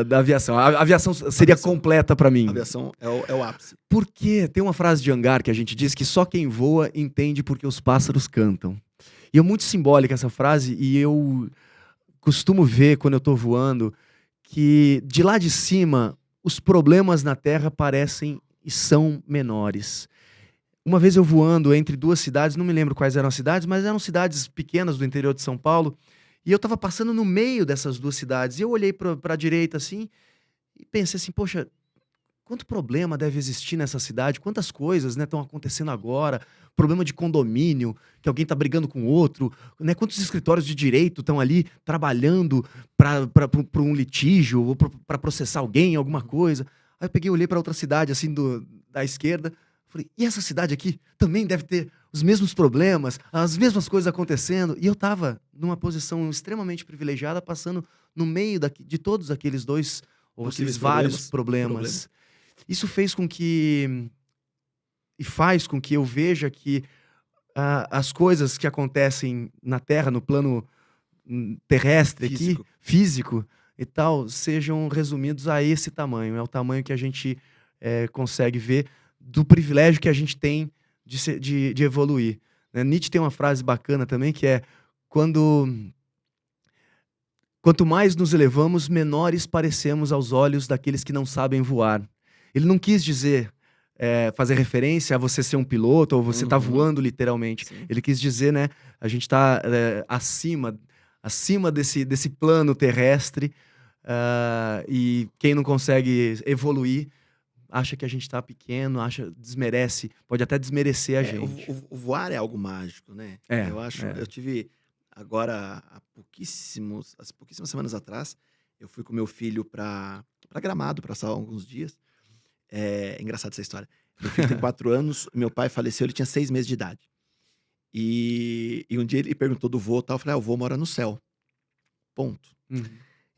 da aviação. A aviação seria completa pra mim. A aviação é o ápice. Porque tem uma frase de Angar que a gente diz que só quem voa entende porque os pássaros cantam. E é muito simbólica essa frase, e eu costumo ver quando eu tô voando que de lá de cima os problemas na Terra parecem e são menores. Uma vez eu voando entre duas cidades, não me lembro quais eram as cidades, mas eram cidades pequenas do interior de São Paulo, e eu tava passando no meio dessas duas cidades, e eu olhei pra direita assim, e pensei assim, poxa, quanto problema deve existir nessa cidade, quantas coisas estão acontecendo agora, problema de condomínio, que alguém está brigando com o outro, né? Quantos escritórios de direito estão ali trabalhando para um litígio, ou para processar alguém, alguma coisa. Aí eu peguei e olhei para outra cidade, assim, da esquerda, falei, e essa cidade aqui também deve ter os mesmos problemas, as mesmas coisas acontecendo, e eu estava numa posição extremamente privilegiada, passando no meio de todos aqueles dois, ou aqueles vários problemas. Isso fez com que... E faz com que eu veja que as coisas que acontecem na Terra, no plano terrestre aqui, físico e tal, sejam resumidos a esse tamanho. É o tamanho que a gente consegue ver do privilégio que a gente tem de evoluir. Né? Nietzsche tem uma frase bacana também, que é quanto mais nos elevamos, menores parecemos aos olhos daqueles que não sabem voar. Ele não quis dizer, fazer referência a você ser um piloto ou você tá voando literalmente. Sim. Ele quis dizer, né, a gente tá acima desse plano terrestre, e quem não consegue evoluir acha que a gente tá pequeno, desmerece, pode até desmerecer a gente. O voar é algo mágico, né? Eu acho, eu tive agora, há pouquíssimas semanas atrás, eu fui com meu filho pra Gramado, passar alguns dias. É engraçada essa história. Meu filho tem 4 anos, meu pai faleceu, ele tinha 6 meses de idade. E um dia ele perguntou do vô e tal, eu falei, o vô mora no céu. Ponto. Uhum.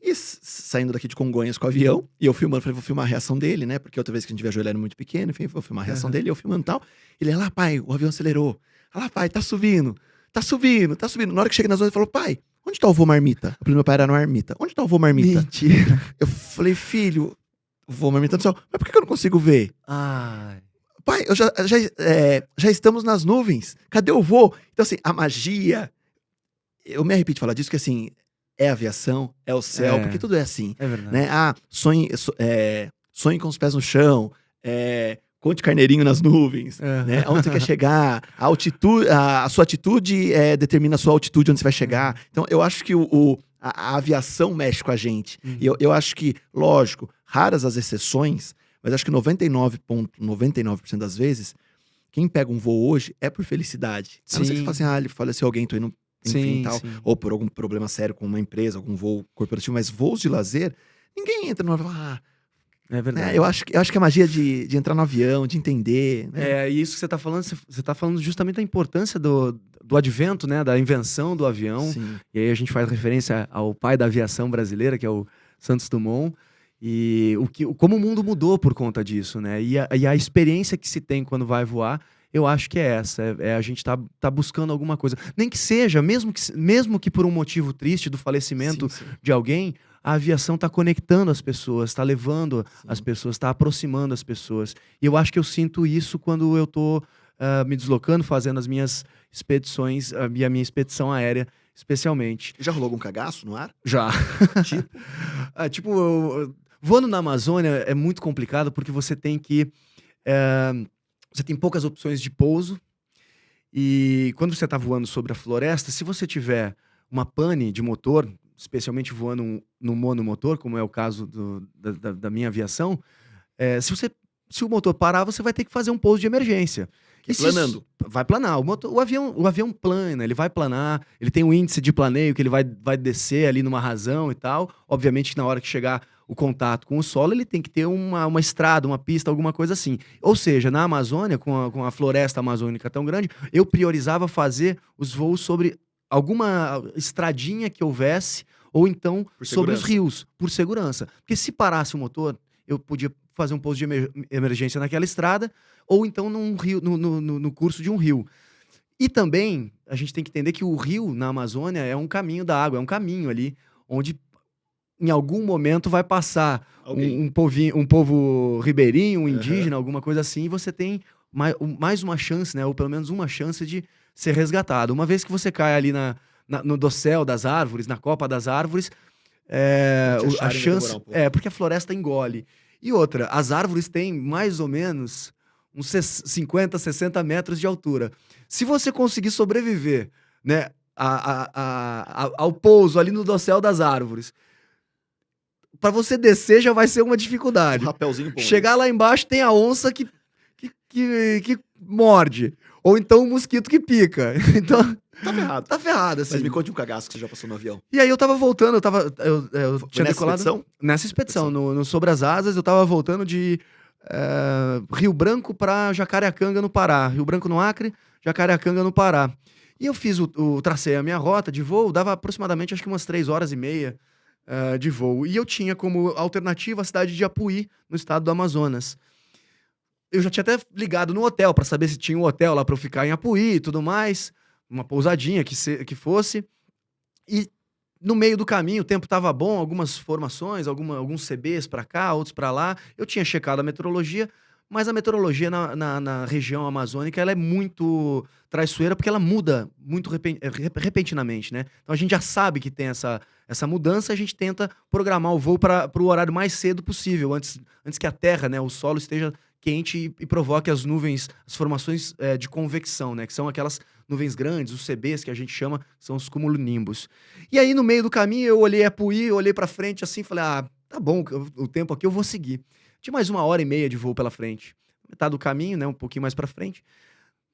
E saindo daqui de Congonhas com o avião, e eu filmando, falei, vou filmar a reação dele, né? Porque outra vez que a gente viajou ele era muito pequeno, enfim, vou filmar a reação dele, eu filmando e tal. Ele, lá, pai, o avião acelerou. Lá, pai, tá subindo. Tá subindo. Na hora que chega na zona, ele falou, pai, onde tá o vô Marmita? O meu pai era no Marmita. Onde tá o vô Marmita? Mentira. Eu falei, filho, o vô Marmita do céu, mas por que eu não consigo ver? Ai. Pai, já estamos nas nuvens. Cadê o vô? Então, assim, a magia... Eu me arrepio de falar disso, que assim, é aviação, é o céu, porque tudo é assim. É verdade. Né? Sonhe com os pés no chão, conte carneirinho nas nuvens, né? Aonde você quer chegar, a sua atitude determina a sua altitude, onde você vai chegar. Então, eu acho que a aviação mexe com a gente. E eu acho que, lógico, raras as exceções, mas acho que 99,99% das vezes, quem pega um voo hoje é por felicidade. A não ser que você fale assim, ele faleceu alguém, tô indo, enfim, tal. Ou por algum problema sério com uma empresa, algum voo corporativo. Mas voos de lazer, ninguém entra no avião, É verdade. né? Eu acho que a magia de entrar no avião, de entender, né? É, e isso que você tá falando justamente da importância do advento, né, da invenção do avião. Sim. E aí a gente faz referência ao pai da aviação brasileira, que é o Santos Dumont, e como o mundo mudou por conta disso, né? E a experiência que se tem quando vai voar, eu acho que é essa, a gente tá buscando alguma coisa. Nem que seja, mesmo que por um motivo triste do falecimento Sim, sim. de alguém, a aviação está conectando as pessoas, está levando as pessoas, está aproximando as pessoas. E eu acho que eu sinto isso quando eu estou me deslocando, fazendo as minhas expedições, e a minha expedição aérea, especialmente. Já rolou algum cagaço no ar? Já. Tipo? Voando na Amazônia é muito complicado porque você tem que. Você tem poucas opções de pouso. E quando você está voando sobre a floresta, se você tiver uma pane de motor, especialmente voando no monomotor, como é o caso da minha aviação, se o motor parar, você vai ter que fazer um pouso de emergência. Planando. Vai planar. O avião plana, ele vai planar, ele tem um índice de planeio que ele vai descer ali numa razão e tal. Obviamente que na hora que chegar o contato com o solo, ele tem que ter uma estrada, uma pista, alguma coisa assim. Ou seja, na Amazônia, com a floresta amazônica tão grande, eu priorizava fazer os voos sobre alguma estradinha que houvesse, ou então sobre os rios, por segurança. Porque se parasse o motor, eu podia fazer um pouso de emergência naquela estrada, ou então num rio, no curso de um rio. E também, a gente tem que entender que o rio na Amazônia é um caminho da água, é um caminho ali, onde em algum momento vai passar um povo ribeirinho, um indígena, alguma coisa assim, e você tem mais uma chance, né, ou pelo menos uma chance de ser resgatado. Uma vez que você cai ali no dossel das árvores, na copa das árvores, a chance... porque a floresta engole. E outra, as árvores têm mais ou menos uns 50, 60 metros de altura. Se você conseguir sobreviver, né, ao pouso ali no dossel das árvores, para você descer já vai ser uma dificuldade. Um rapelzinho bom. Chegar lá embaixo tem a onça que morde. Ou então o mosquito que pica. Então... Tá ferrado. Tá ferrado, assim. Mas me conte um cagaço que você já passou no avião. E aí eu tava voltando, eu tinha decolado... Expedição? Nessa expedição, no Sobre as Asas, eu tava voltando de Rio Branco pra Jacareacanga, no Pará. Rio Branco no Acre, Jacareacanga no Pará. E eu tracei a minha rota de voo, dava aproximadamente, acho que umas 3 horas e meia de voo. E eu tinha como alternativa a cidade de Apuí, no estado do Amazonas. Eu já tinha até ligado no hotel pra saber se tinha um hotel lá pra eu ficar em Apuí e tudo mais, uma pousadinha que fosse. E no meio do caminho o tempo tava bom, algumas formações, alguns CBs pra cá, outros pra lá. Eu tinha checado a meteorologia, mas a meteorologia na região amazônica ela é muito traiçoeira porque ela muda muito repentinamente, né? Então a gente já sabe que tem essa mudança, a gente tenta programar o voo para o horário mais cedo possível, antes que a terra, né, o solo esteja quente e provoque as nuvens, as formações de convecção, né, que são aquelas nuvens grandes, os CBs que a gente chama, são os cumulonimbus. E aí no meio do caminho eu olhei Apuí, olhei para frente assim, falei, tá bom, o tempo aqui eu vou seguir. Tinha mais 1h30 de voo pela frente, metade do caminho, né, um pouquinho mais para frente.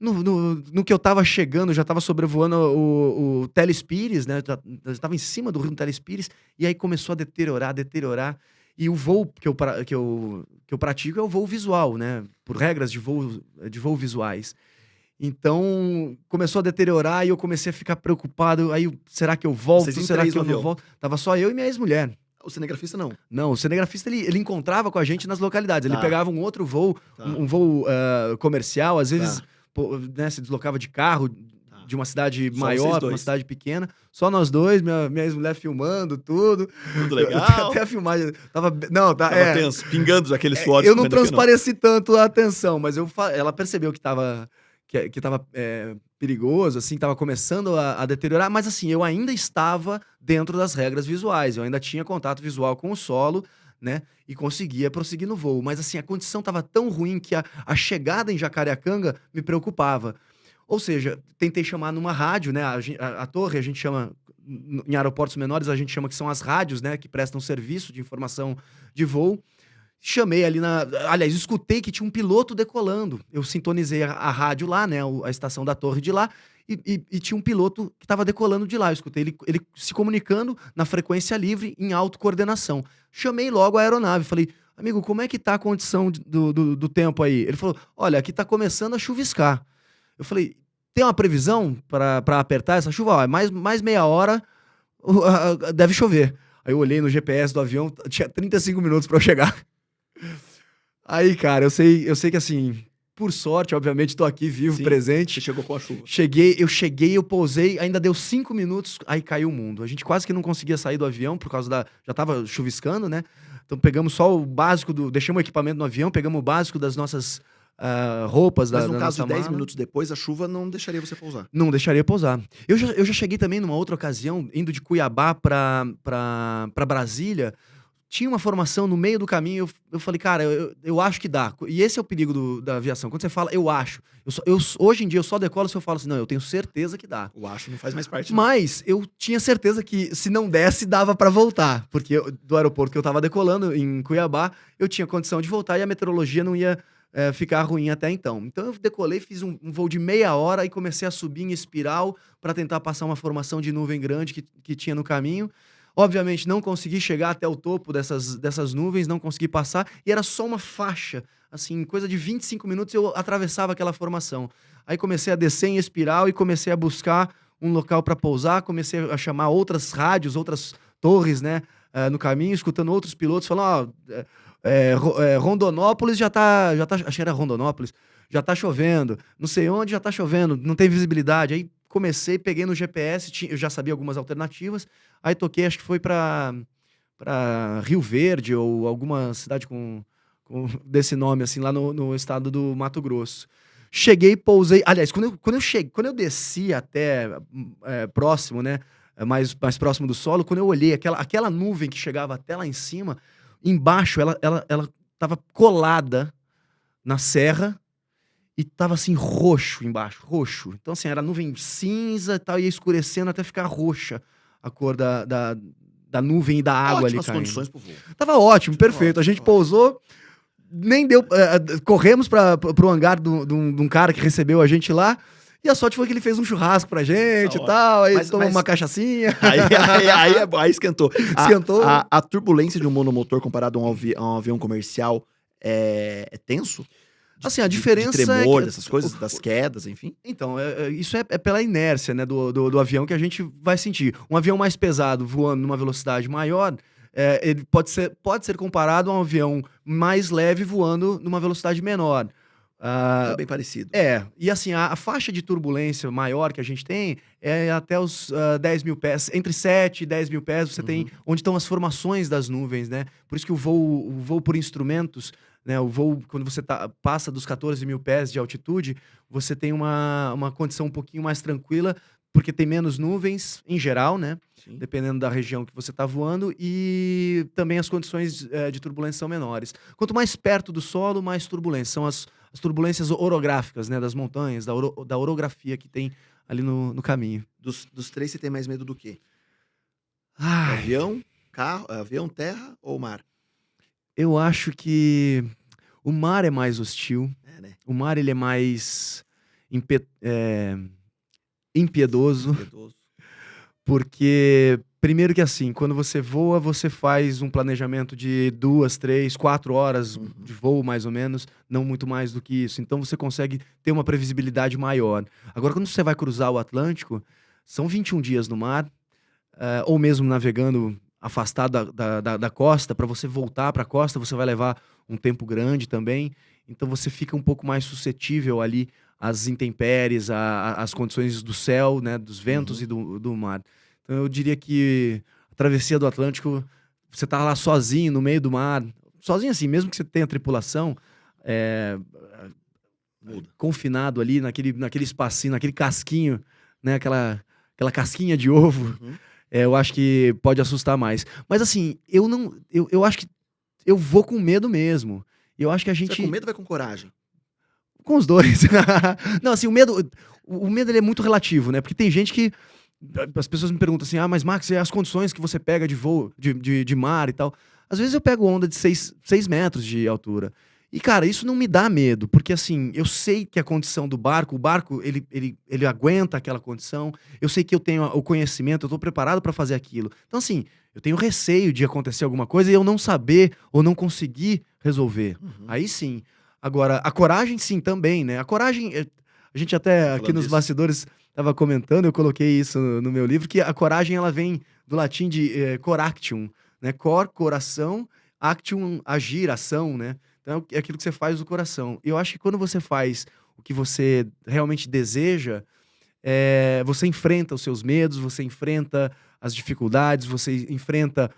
No que eu tava chegando, já tava sobrevoando o Telespires, né? Eu tava em cima do rio Telespires, e aí começou a deteriorar. E o voo que eu pratico é o voo visual, né? Por regras de voo visuais. Então, começou a deteriorar e eu comecei a ficar preocupado. Aí, será que eu volto? Será que eu não volto? Tava só eu e minha ex-mulher. O cinegrafista não? Não, o cinegrafista ele encontrava com a gente nas localidades. Ele pegava um outro voo, um voo comercial, às vezes... né, se deslocava de carro de uma cidade maior para uma cidade pequena. Só nós dois, minha ex-mulher filmando tudo. Tudo legal. Até a filmagem. Tava tenso, pingando aquele suor. Eu não transpareci tanto a atenção, mas ela percebeu que tava perigoso, assim, tava começando a deteriorar, mas assim, eu ainda estava dentro das regras visuais, eu ainda tinha contato visual com o solo, né, e conseguia prosseguir no voo. Mas assim, a condição estava tão ruim que a chegada em Jacareacanga me preocupava. Ou seja, tentei chamar numa rádio, né, a torre a gente chama, em aeroportos menores a gente chama que são as rádios, né, que prestam serviço de informação de voo. Chamei ali aliás, escutei que tinha um piloto decolando. Eu sintonizei a rádio lá, né, a estação da torre de lá, e tinha um piloto que estava decolando de lá. Eu escutei ele se comunicando na frequência livre, em autocoordenação. Chamei logo a aeronave, falei, amigo, como é que tá a condição do tempo aí? Ele falou, olha, aqui tá começando a chuviscar. Eu falei, tem uma previsão pra apertar essa chuva? Ó, mais meia hora deve chover. Aí eu olhei no GPS do avião, tinha 35 minutos pra eu chegar. Aí, cara, eu sei que assim, por sorte, obviamente, tô aqui vivo, Sim, presente. Você chegou com a chuva. Eu pousei, ainda deu 5 minutos, aí caiu o mundo. A gente quase que não conseguia sair do avião, por causa já tava chuviscando, né? Então pegamos só o básico, deixamos o equipamento no avião, pegamos o básico das nossas roupas, Mas da no caso nossa de 10 mala. minutos depois, a chuva não deixaria você pousar. Não deixaria pousar. Eu já cheguei também numa outra ocasião, indo de Cuiabá pra Brasília. Tinha uma formação no meio do caminho. Eu falei, cara, eu acho que dá. E esse é o perigo da aviação. Quando você fala, eu acho. Hoje em dia eu só decolo se eu falo assim, não, eu tenho certeza que dá. Eu acho que não faz mais parte. Não. Mas eu tinha certeza que se não desse, dava pra voltar. Porque do aeroporto que eu tava decolando, em Cuiabá, eu tinha condição de voltar e a meteorologia não ia ficar ruim até então. Então eu decolei, fiz um voo de meia hora e comecei a subir em espiral para tentar passar uma formação de nuvem grande que tinha no caminho. Obviamente não consegui chegar até o topo dessas nuvens, não consegui passar, e era só uma faixa, assim, coisa de 25 minutos eu atravessava aquela formação. Aí comecei a descer em espiral e comecei a buscar um local para pousar, comecei a chamar outras rádios, outras torres, né, no caminho, escutando outros pilotos falando, Rondonópolis já tá, acho que era Rondonópolis, já tá chovendo, não sei onde já tá chovendo, não tem visibilidade. Aí comecei, peguei no GPS, eu já sabia algumas alternativas, aí toquei, acho que foi pra Rio Verde ou alguma cidade com desse nome, assim, lá no estado do Mato Grosso. Cheguei, pousei, aliás, quando eu desci até próximo, né, mais próximo do solo, quando eu olhei aquela nuvem que chegava até lá em cima, embaixo ela tava colada na serra, e tava assim, roxo embaixo, roxo. Então assim, era nuvem cinza e tal, ia escurecendo até ficar roxa a cor da nuvem e da água ali Ótimas caindo. condições pro voo. Tava ótimo, perfeito. A gente pousou, nem deu... corremos pro hangar de um cara que recebeu a gente lá, e a sorte foi que ele fez um churrasco pra gente e tal, aí tomamos uma cachaçinha. Aí esquentou. Esquentou. A turbulência de um monomotor comparado a um avião comercial é tenso? Assim, a diferença de tremor, é que, dessas coisas, das quedas, enfim. Então, isso é pela inércia, né, do avião que a gente vai sentir. Um avião mais pesado voando numa velocidade maior, ele pode ser comparado a um avião mais leve voando numa velocidade menor. É bem parecido. E assim, a faixa de turbulência maior que a gente tem é até os 10 mil pés. Entre 7 e 10 mil pés você tem onde estão as formações das nuvens, né? Por isso que o voo por instrumentos, né, o voo, quando você passa dos 14 mil pés de altitude, você tem uma condição um pouquinho mais tranquila, porque tem menos nuvens, em geral, né? Sim. Dependendo da região que você está voando, e também as condições de turbulência são menores. Quanto mais perto do solo, mais turbulência. São as turbulências orográficas, né, das montanhas, da orografia que tem ali no caminho. Dos três, você tem mais medo do quê? Ai, Avião, carro, avião, terra ou mar? eu acho que o mar é mais hostil. Né? O mar, ele é mais impiedoso. Impiedoso. Porque, primeiro que assim, quando você voa, você faz um planejamento de 2, 3, 4 horas de voo, mais ou menos, não muito mais do que isso. Então você consegue ter uma previsibilidade maior. Agora, quando você vai cruzar o Atlântico, são 21 dias no mar, ou mesmo navegando afastado da costa. Para você voltar para a costa, você vai levar um tempo grande também. Então você fica um pouco mais suscetível ali às intempéries, às condições do céu, né, dos ventos e do mar. Então eu diria que a travessia do Atlântico, você tá lá sozinho no meio do mar, sozinho assim, mesmo que você tenha tripulação, confinado ali naquele espacinho, naquele casquinho, né, aquela casquinha de ovo, eu acho que pode assustar mais. Mas assim, eu acho que eu vou com medo mesmo. Eu acho que a gente... Você vai com medo ou vai com coragem? Com os dois. Não, assim, o medo ele é muito relativo, né? Porque tem gente que... As pessoas me perguntam assim, mas Max, e as condições que você pega de voo, de mar e tal? Às vezes eu pego onda de 6 metros de altura. E, cara, isso não me dá medo, porque, assim, eu sei que a condição do barco, ele aguenta aquela condição, eu sei que eu tenho o conhecimento, eu tô preparado para fazer aquilo. Então, assim, eu tenho receio de acontecer alguma coisa e eu não saber ou não conseguir resolver. Aí sim. Agora, a coragem sim também, né? A coragem, a gente até aqui nos disso. bastidores estava comentando, eu coloquei isso no meu livro, que a coragem ela vem do latim de coractium, né? Cor, coração, actium, agir, ação, né? Então é aquilo que você faz do coração. E eu acho que quando você faz o que você realmente deseja, você enfrenta os seus medos, você enfrenta as dificuldades, você enfrenta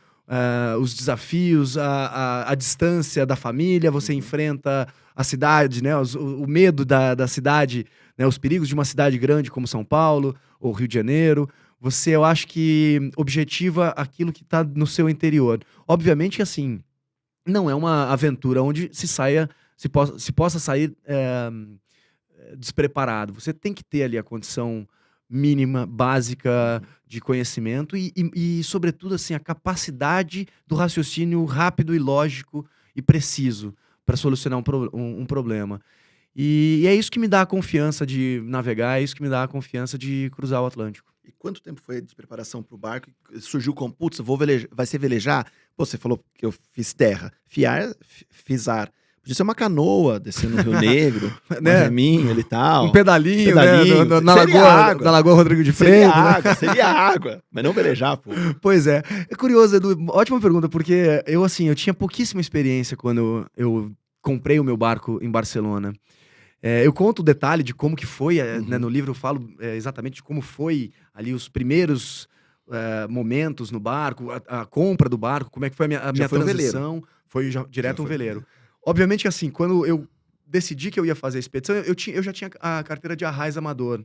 os desafios, a distância da família, você enfrenta a cidade, né, o medo da cidade, né, os perigos de uma cidade grande como São Paulo ou Rio de Janeiro. Eu acho que objetiva aquilo que está no seu interior. Obviamente que, assim, não é uma aventura onde se possa sair despreparado. Você tem que ter ali a condição mínima, básica de conhecimento e, sobretudo, assim, a capacidade do raciocínio rápido e lógico e preciso para solucionar um problema. E é isso que me dá a confiança de navegar, é isso que me dá a confiança de cruzar o Atlântico. E quanto tempo foi de preparação pro barco? Surgiu como, putz, vai ser velejar? Pô, você falou que eu fiz terra. Fizar. Podia ser uma canoa descendo no Rio Negro, Né? um reminho ali e tal. Um pedalinho, pedalinho, né? Na seria água. na Lagoa Rodrigo de Seria Freitas, né? água, seria água. Mas não velejar, pô. Pois é. É curioso, Edu. Ótima pergunta, porque eu tinha pouquíssima experiência quando eu comprei o meu barco em Barcelona. Eu conto o detalhe de como que foi, né, no livro eu falo exatamente de como foi ali os primeiros momentos no barco, a compra do barco, como é que foi a minha foi um transição. Foi direto Já um foi. veleiro. Obviamente que, assim, quando eu decidi que eu ia fazer a expedição, eu já tinha a carteira de arraiz amador.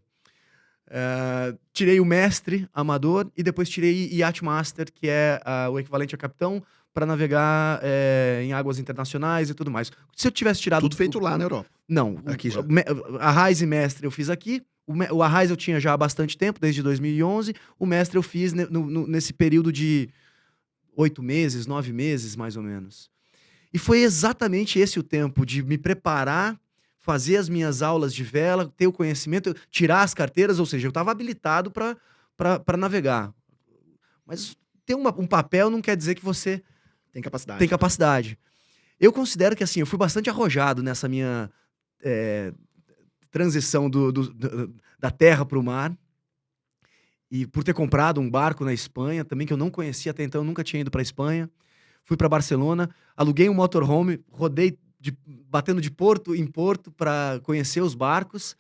Tirei o mestre amador e depois tirei Yacht Master, que é o equivalente a capitão, para navegar em águas internacionais e tudo mais. Se eu tivesse tirado... Tudo feito lá na Europa. Não, Aqui já. Arraiz e mestre eu fiz aqui. O Arraiz eu tinha já há bastante tempo, desde 2011. O mestre eu fiz nesse período de 8 meses, 9 meses, mais ou menos. E foi exatamente esse o tempo de me preparar, fazer as minhas aulas de vela, ter o conhecimento, tirar as carteiras, ou seja, eu estava habilitado para navegar. Mas ter um papel não quer dizer que você Tem capacidade. tem capacidade. Eu considero que, assim, eu fui bastante arrojado nessa minha transição da terra para o mar. E por ter comprado um barco na Espanha, também que eu não conhecia até então, eu nunca tinha ido para a Espanha. Fui para Barcelona, aluguei um motorhome, rodei batendo de porto em porto para conhecer os barcos.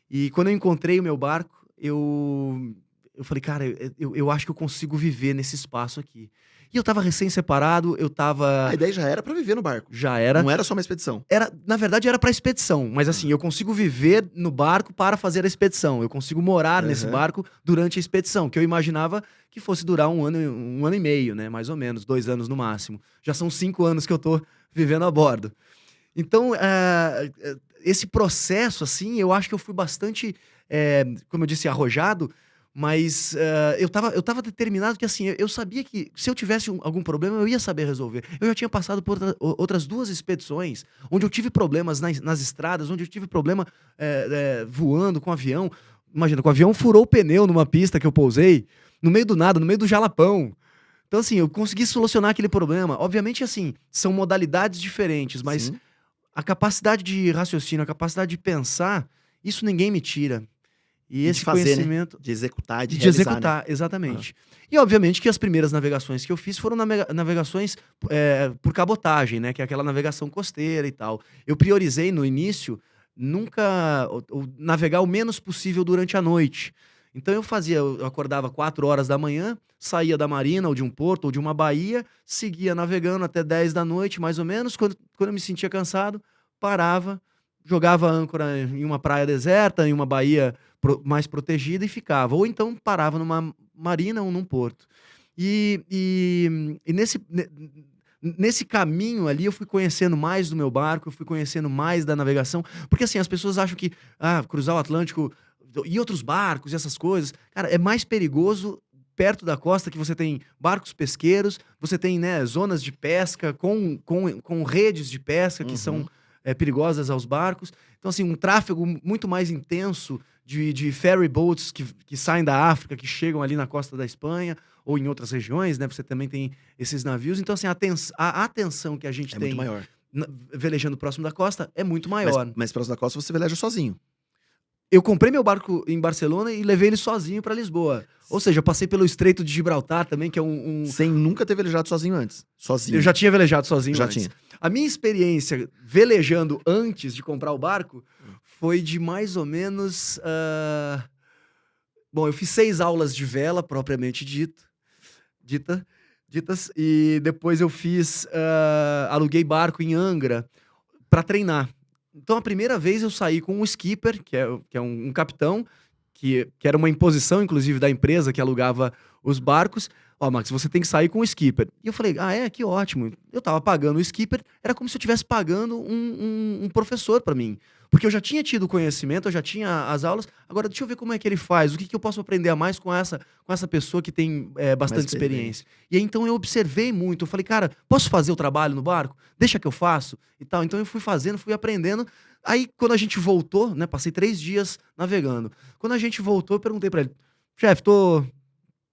E quando eu encontrei o meu barco, eu falei, cara, eu acho que eu consigo viver nesse espaço aqui. E eu tava recém-separado, A ideia já era pra viver no barco. já era... Não era só uma expedição. Na verdade, era pra expedição. Mas assim, eu consigo viver no barco para fazer a expedição. Eu consigo morar nesse barco durante a expedição, que eu imaginava que fosse durar um ano e meio, né? Mais ou menos, 2 anos no máximo. Já são 5 anos que eu tô vivendo a bordo. Então, esse processo, assim, eu acho que eu fui bastante, como eu disse, arrojado, mas eu tava determinado que, assim, eu sabia que se eu tivesse algum problema, eu ia saber resolver. Eu já tinha passado por outras 2 expedições, onde eu tive problemas nas estradas, onde eu tive problema voando com avião. Imagina, com o avião furou o pneu numa pista que eu pousei, no meio do nada, no meio do Jalapão. Então, assim, eu consegui solucionar aquele problema. Obviamente, assim, são modalidades diferentes, mas Sim. a capacidade de raciocínio, a capacidade de pensar, isso ninguém me tira. E de esse fazer, conhecimento... né? De executar, de De realizar, executar, exatamente. E, obviamente, que as primeiras navegações que eu fiz foram navegações por cabotagem, né? Que é aquela navegação costeira e tal. Eu priorizei, no início, nunca navegar o menos possível durante a noite. Então, eu acordava 4 horas da manhã, saía da marina, ou de um porto, ou de uma baía, seguia navegando até 10 da noite, mais ou menos. Quando eu me sentia cansado, parava, jogava âncora em uma praia deserta, em uma baía mais protegida e ficava. Ou então parava numa marina ou num porto. E nesse caminho ali eu fui conhecendo mais do meu barco, eu fui conhecendo mais da navegação. Porque assim, as pessoas acham que cruzar o Atlântico e outros barcos e essas coisas, cara, é mais perigoso perto da costa, que você tem barcos pesqueiros, você tem, né, zonas de pesca com redes de pesca que são perigosas aos barcos. Então, assim, um tráfego muito mais intenso de ferry boats que saem da África, que chegam ali na costa da Espanha ou em outras regiões, né? Você também tem esses navios. Então, assim, a atenção que a gente É tem muito maior. velejando próximo da costa é muito maior. Mas próximo da costa você veleja sozinho. Eu comprei meu barco em Barcelona e levei ele sozinho pra Lisboa. Ou seja, eu passei pelo Estreito de Gibraltar também, que é Sem nunca ter velejado sozinho antes. Sozinho. Eu já tinha velejado sozinho Já antes. tinha. A minha experiência velejando antes de comprar o barco foi de mais ou menos... Bom, eu fiz 6 aulas de vela, propriamente ditas, e depois eu aluguei barco em Angra pra treinar. Então, a primeira vez eu saí com um skipper, que é um capitão, que era uma imposição, inclusive, da empresa que alugava os barcos. Ó, Max, você tem que sair com o skipper. E eu falei, que ótimo. Eu tava pagando o skipper, era como se eu estivesse pagando um professor pra mim. Porque eu já tinha tido conhecimento, eu já tinha as aulas. Agora, deixa eu ver como é que ele faz, o que eu posso aprender a mais com essa pessoa que tem bastante experiência. E aí, então, eu observei muito. Eu falei, cara, posso fazer o trabalho no barco? Deixa que eu faço e tal. Então, eu fui fazendo, fui aprendendo. Aí, quando a gente voltou, né, passei 3 dias navegando. Quando a gente voltou, eu perguntei pra ele, chefe, tô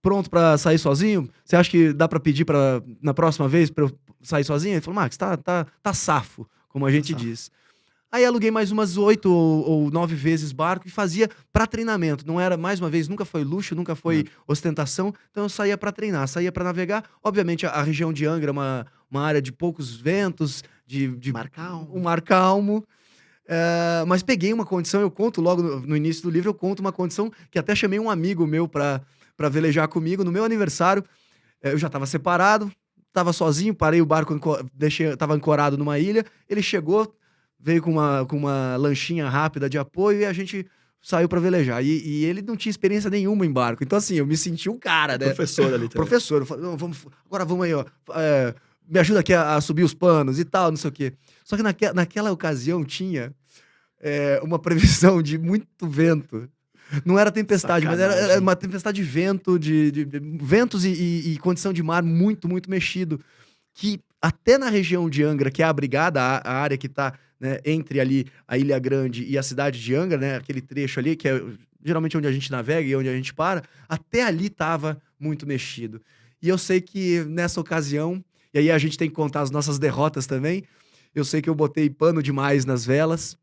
pronto pra sair sozinho? Você acha que dá pra pedir na próxima vez pra eu sair sozinho? Ele falou, Max, tá safo, como a gente diz. Aí aluguei mais umas 8 ou 9 vezes barco e fazia pra treinamento. Não era, mais uma vez, nunca foi luxo, nunca foi ostentação. Então eu saía pra treinar, saía pra navegar. Obviamente a região de Angra é uma área de poucos ventos, de Mar calmo. um mar calmo. Mas peguei uma condição, eu conto logo no início do livro, eu conto uma condição que até chamei um amigo meu pra velejar comigo no meu aniversário. Eu já tava separado, tava sozinho, parei o barco, tava ancorado numa ilha. Ele chegou, veio com uma lanchinha rápida de apoio e a gente saiu pra velejar. E ele não tinha experiência nenhuma em barco. Então, assim, eu me senti um cara, né? Professor ali também. Professor. Eu falei, não, agora vamos aí, ó. Me ajuda aqui a subir os panos e tal, não sei o quê. Só que naquela ocasião tinha uma previsão de muito vento. Não era tempestade, mas era uma tempestade de vento, de ventos e condição de mar muito, muito mexido. Que até na região de Angra, que é abrigada, a área que está, né, entre ali a Ilha Grande e a cidade de Angra, né, aquele trecho ali, que é geralmente onde a gente navega e onde a gente para, até ali estava muito mexido. E eu sei que nessa ocasião, e aí a gente tem que contar as nossas derrotas também, eu sei que eu botei pano demais nas velas,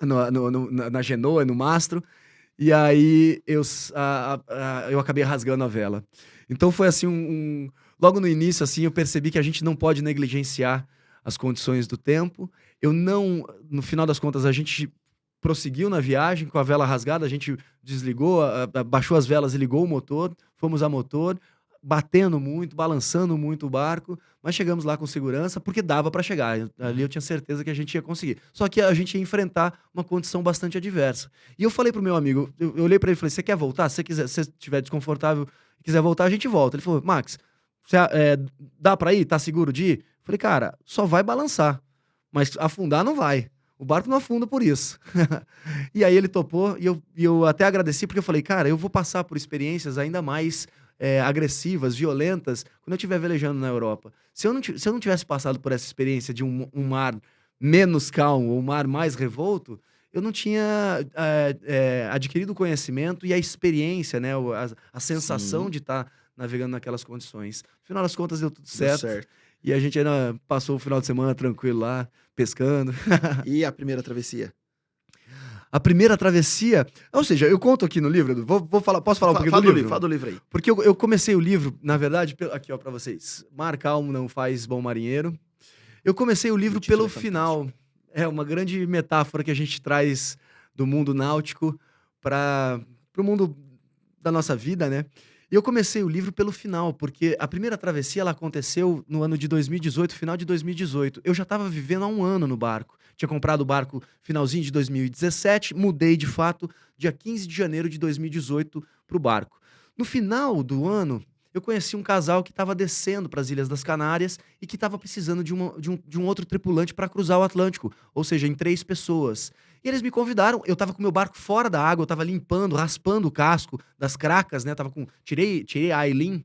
na genoa, no mastro, e aí eu acabei rasgando a vela. Então foi assim logo no início, assim, eu percebi que a gente não pode negligenciar as condições do tempo. No final das contas, a gente prosseguiu na viagem com a vela rasgada, a gente desligou, baixou as velas e ligou o motor, fomos a motor, batendo muito, balançando muito o barco, mas chegamos lá com segurança, porque dava para chegar. Ali eu tinha certeza que a gente ia conseguir. Só que a gente ia enfrentar uma condição bastante adversa. E eu falei pro meu amigo, eu olhei para ele e falei, você quer voltar? Se você estiver desconfortável e quiser voltar, a gente volta. Ele falou, Max, dá pra ir? Tá seguro de ir? Falei, cara, só vai balançar, mas afundar não vai. O barco não afunda por isso. E aí ele topou, e eu até agradeci, porque eu falei, cara, eu vou passar por experiências ainda mais agressivas, violentas, quando eu estiver velejando na Europa. Se eu não tivesse passado por essa experiência de um mar menos calmo, um mar mais revolto, eu não tinha adquirido o conhecimento e a experiência, né, a sensação de estar navegando naquelas condições. No final das contas, deu tudo certo. E a gente ainda passou o final de semana tranquilo lá, pescando. E a primeira travessia? A primeira travessia... Ou seja, eu conto aqui no livro, posso falar um pouquinho do livro? Fala do livro aí. Porque eu comecei o livro, na verdade, aqui ó, pra vocês. Mar calmo não faz bom marinheiro. Eu comecei o livro pelo final. É uma grande metáfora que a gente traz do mundo náutico para o mundo da nossa vida, né? E eu comecei o livro pelo final, porque a primeira travessia ela aconteceu no ano de 2018, final de 2018. Eu já estava vivendo há 1 ano no barco. Tinha comprado o barco finalzinho de 2017, mudei de fato dia 15 de janeiro de 2018 para o barco. No final do ano, eu conheci um casal que estava descendo para as Ilhas das Canárias e que estava precisando de um outro tripulante para cruzar o Atlântico, ou seja, em 3 pessoas. E eles me convidaram, eu estava com meu barco fora da água, eu estava limpando, raspando o casco das cracas, né? Tirei a Aileen,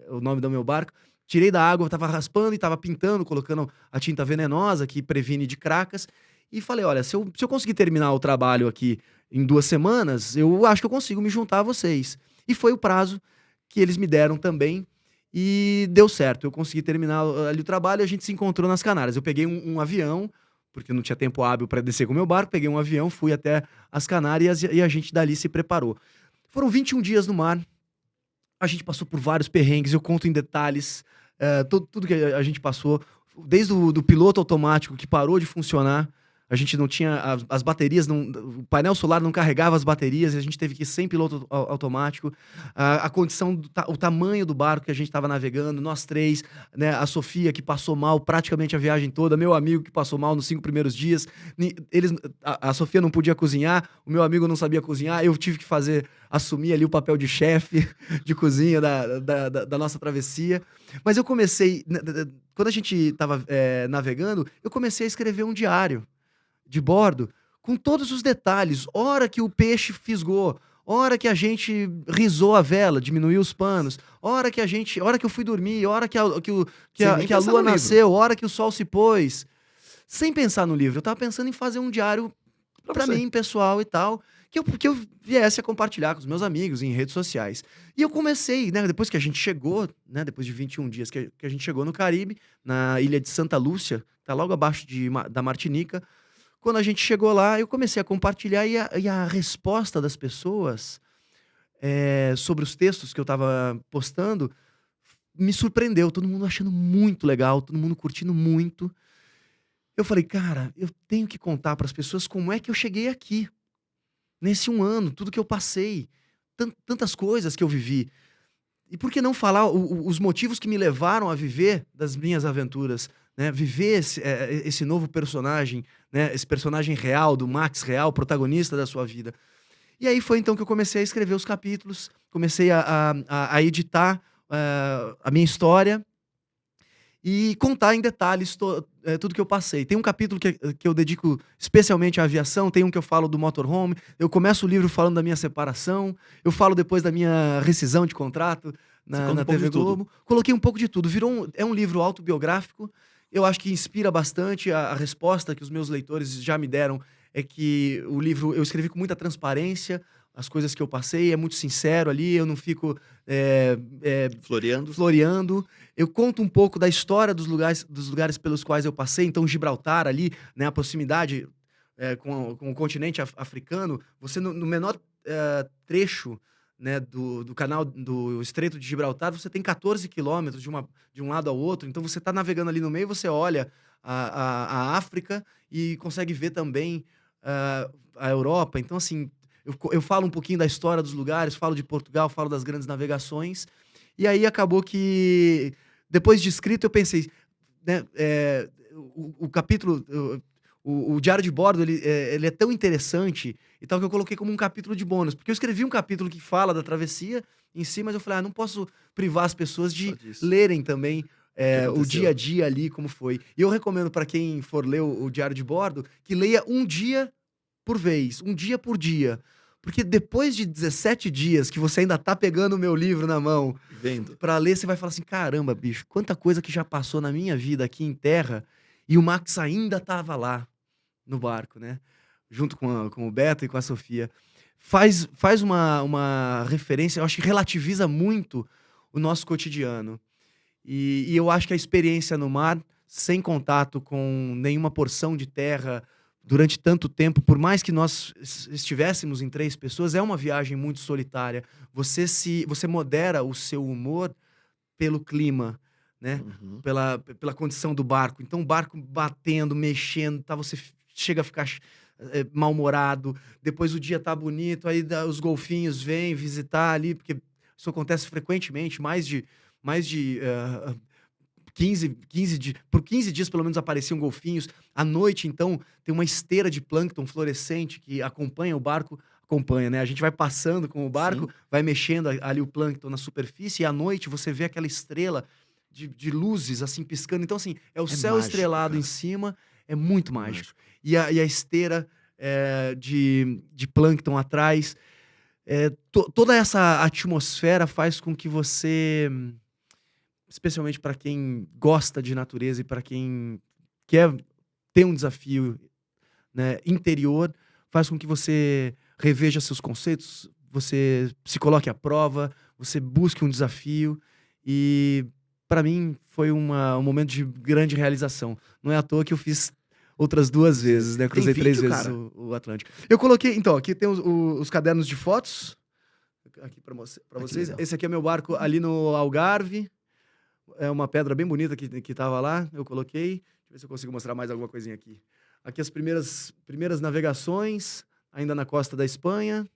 o nome do meu barco, tirei da água, eu estava raspando e estava pintando, colocando a tinta venenosa que previne de cracas. E falei, olha, se eu conseguir terminar o trabalho aqui em 2 semanas, eu acho que eu consigo me juntar a vocês. E foi o prazo que eles me deram também. E deu certo, eu consegui terminar ali o trabalho e a gente se encontrou nas Canárias. Eu peguei um avião, porque não tinha tempo hábil para descer com o meu barco, peguei um avião, fui até as Canárias e a gente dali se preparou. Foram 21 dias no mar, a gente passou por vários perrengues, eu conto em detalhes tudo que a gente passou, desde o piloto automático que parou de funcionar. A gente não tinha as baterias, o painel solar não carregava as baterias, e a gente teve que ir sem piloto automático. A condição, o tamanho do barco que a gente estava navegando, nós três, né, a Sofia que passou mal praticamente a viagem toda, meu amigo que passou mal nos 5 primeiros dias. A Sofia não podia cozinhar, o meu amigo não sabia cozinhar, eu tive que assumir ali o papel de chefe de cozinha da nossa travessia. Mas eu comecei, quando a gente estava navegando, eu comecei a escrever um diário de bordo, com todos os detalhes, hora que o peixe fisgou, hora que a gente risou a vela, diminuiu os panos, hora que eu fui dormir, hora que a lua nasceu, hora que o sol se pôs, sem pensar no livro. Eu tava pensando em fazer um diário pra mim, pessoal e tal, que eu viesse a compartilhar com os meus amigos em redes sociais. E eu comecei, né, depois que a gente chegou, né, depois de 21 dias que a gente chegou no Caribe, na ilha de Santa Lúcia, tá logo abaixo da Martinica. Quando a gente chegou lá, eu comecei a compartilhar e a resposta das pessoas sobre os textos que eu estava postando me surpreendeu. Todo mundo achando muito legal, todo mundo curtindo muito. Eu falei, cara, eu tenho que contar para as pessoas como é que eu cheguei aqui. Nesse 1 ano, tudo que eu passei, tantas coisas que eu vivi. E por que não falar os motivos que me levaram a viver das minhas aventuras? Né, viver esse novo personagem, né, esse personagem real, do Max real, protagonista da sua vida. E aí foi então que eu comecei a escrever os capítulos, comecei a editar a minha história e contar em detalhes tudo que eu passei. Tem um capítulo que eu dedico especialmente à aviação, tem um que eu falo do motorhome, eu começo o livro falando da minha separação, eu falo depois da minha rescisão de contrato na TV Globo. Coloquei um pouco de tudo, é um livro autobiográfico. Eu acho que inspira bastante. A resposta que os meus leitores já me deram é que o livro eu escrevi com muita transparência, as coisas que eu passei, é muito sincero ali, eu não fico floreando. Eu conto um pouco da história dos lugares pelos quais eu passei. Então, Gibraltar ali, né, a proximidade com o continente africano, você no menor trecho, né, do canal do Estreito de Gibraltar, você tem 14 quilômetros de um lado ao outro. Então você está navegando ali no meio, você olha a África e consegue ver também a Europa. Então, assim, eu falo um pouquinho da história dos lugares, falo de Portugal, falo das grandes navegações. E aí acabou que, depois de escrito, eu pensei, né, o capítulo... O diário de bordo, ele é tão interessante e tal, que eu coloquei como um capítulo de bônus. Porque eu escrevi um capítulo que fala da travessia em si, mas eu falei, não posso privar as pessoas de lerem também o dia a dia ali, como foi. E eu recomendo para quem for ler o diário de bordo, que leia um dia por vez, um dia por dia. Porque depois de 17 dias que você ainda tá pegando o meu livro na mão, Vendo. Pra ler, você vai falar assim, caramba, bicho, quanta coisa que já passou na minha vida aqui em terra, e o Max ainda tava lá no barco, né? Junto com o Beto e com a Sofia. Faz uma referência, eu acho que relativiza muito o nosso cotidiano. E eu acho que a experiência no mar, sem contato com nenhuma porção de terra durante tanto tempo, por mais que nós estivéssemos em 3 pessoas, é uma viagem muito solitária. Você modera o seu humor pelo clima, né? Uhum. Pela condição do barco. Então, o barco batendo, mexendo, tá? Você chega a ficar mal-humorado, depois o dia tá bonito, aí os golfinhos vêm visitar ali, porque isso acontece frequentemente, mais de 15 dias, por 15 dias pelo menos apareciam golfinhos. À noite, então, tem uma esteira de plâncton fluorescente que acompanha o barco, né? A gente vai passando com o barco, vai mexendo ali o plâncton na superfície, e à noite você vê aquela estrela de luzes, assim, piscando. Então, assim, é o céu mágico, estrelado cara. em cima, é muito mágico. E a esteira de plâncton atrás. Toda essa atmosfera faz com que você, especialmente para quem gosta de natureza e para quem quer ter um desafio, né, interior, faz com que você reveja seus conceitos, você se coloque à prova, você busque um desafio E para mim foi um momento de grande realização. Não é à toa que eu fiz outras 2 vezes, né? Cruzei Tem 3 vídeo, vezes cara? o Atlântico. Eu coloquei, então, aqui tem os cadernos de fotos. Aqui para vocês. legal. Esse aqui é meu barco ali no Algarve. É uma pedra bem bonita que tava lá. Eu coloquei. Deixa eu ver se eu consigo mostrar mais alguma coisinha aqui. Aqui as primeiras navegações, ainda na costa da Espanha.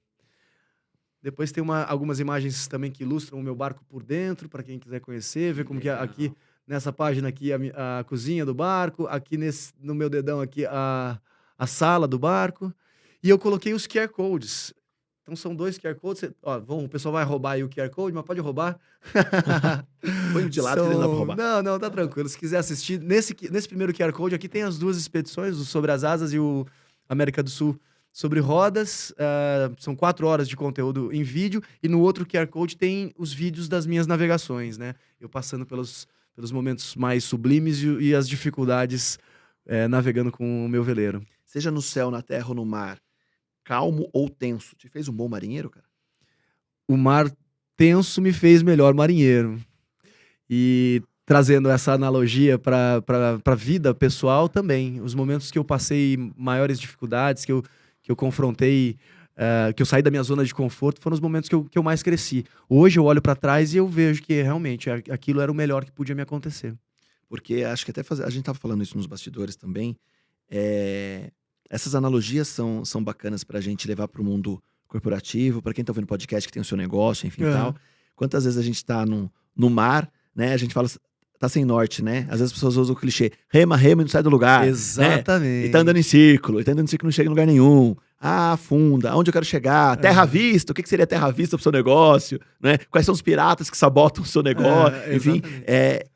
Depois tem algumas imagens também que ilustram o meu barco por dentro, para quem quiser conhecer, ver como que é aqui, nessa página aqui, a cozinha do barco, aqui no meu dedão aqui, a sala do barco. E eu coloquei os QR Codes. Então são 2 QR Codes. Ó, o pessoal vai roubar aí o QR Code, mas pode roubar. Põe de lado que não dá pra roubar. Não, tá tranquilo. Se quiser assistir, nesse primeiro QR Code aqui tem as 2 expedições, o Sobre as Asas e o América do Sul sobre rodas. São 4 horas de conteúdo em vídeo. E no outro QR Code tem os vídeos das minhas navegações, né? Eu passando pelos momentos mais sublimes e as dificuldades navegando com o meu veleiro. Seja no céu, na terra ou no mar, calmo ou tenso, te fez um bom marinheiro, cara? O mar tenso me fez melhor marinheiro. E trazendo essa analogia para a vida pessoal também. Os momentos que eu passei maiores dificuldades, que eu confrontei, que eu saí da minha zona de conforto, foram os momentos que eu mais cresci. Hoje eu olho para trás e eu vejo que realmente aquilo era o melhor que podia me acontecer. Porque acho que até a gente tava falando isso nos bastidores também. Essas analogias são bacanas pra gente levar pro mundo corporativo, pra quem tá ouvindo podcast que tem o seu negócio, enfim e tal. Quantas vezes a gente tá no mar, né? A gente fala, tá sem norte, né? Às vezes as pessoas usam o clichê, rema e não sai do lugar. Exatamente. Né? E tá andando em círculo, não chega em lugar nenhum. Afunda, aonde eu quero chegar? Terra à vista, o que seria terra à vista pro seu negócio? Né? Quais são os piratas que sabotam o seu negócio? Enfim,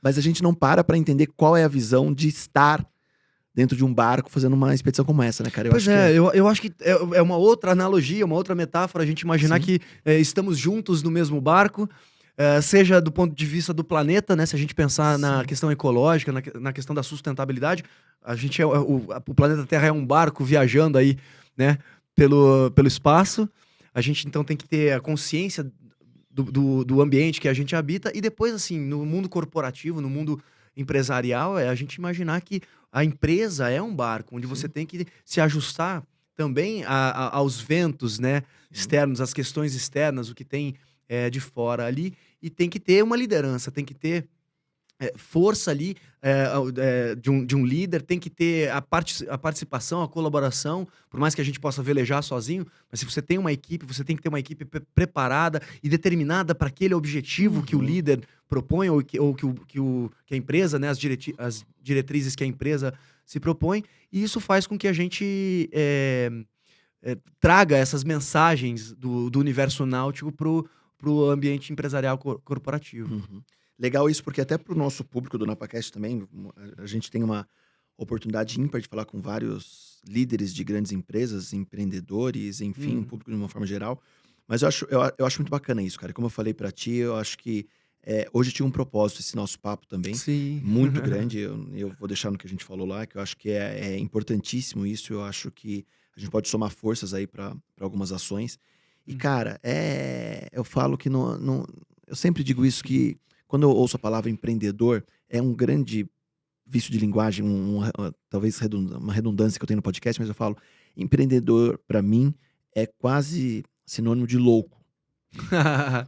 mas a gente não para entender qual é a visão de estar dentro de um barco fazendo uma expedição como essa, né, cara? Eu acho que é uma outra analogia, uma outra metáfora a gente imaginar que estamos juntos no mesmo barco, seja do ponto de vista do planeta, né? Se a gente pensar na questão ecológica, na questão da sustentabilidade, a gente o planeta Terra é um barco viajando aí, né? Pelo espaço. A gente então tem que ter a consciência do ambiente que a gente habita e depois, assim, no mundo corporativo, no mundo empresarial, a gente imaginar que a empresa é um barco, onde você tem que se ajustar também aos ventos, né, externos, às questões externas, o que tem de fora ali, e tem que ter uma liderança, tem que ter força ali de um líder, tem que ter a participação, a colaboração, por mais que a gente possa velejar sozinho, mas se você tem uma equipe, você tem que ter uma equipe preparada e determinada para aquele objetivo que o líder propõe ou que a empresa, né, as diretrizes que a empresa se propõe, e isso faz com que a gente traga essas mensagens do universo náutico pro ambiente empresarial corporativo. Legal isso, porque até pro nosso público do NapaCast também, a gente tem uma oportunidade ímpar de falar com vários líderes de grandes empresas, empreendedores, enfim, público de uma forma geral. Mas eu acho muito bacana isso, cara. Como eu falei pra ti, eu acho que hoje tinha um propósito esse nosso papo também. Sim. Muito grande. Eu vou deixar no que a gente falou lá, que eu acho que é importantíssimo isso. Eu acho que a gente pode somar forças aí pra algumas ações. E, cara, eu falo que eu sempre digo isso, que quando eu ouço a palavra empreendedor, é um grande vício de linguagem, talvez uma redundância que eu tenho no podcast, mas eu falo, empreendedor, pra mim, é quase sinônimo de louco.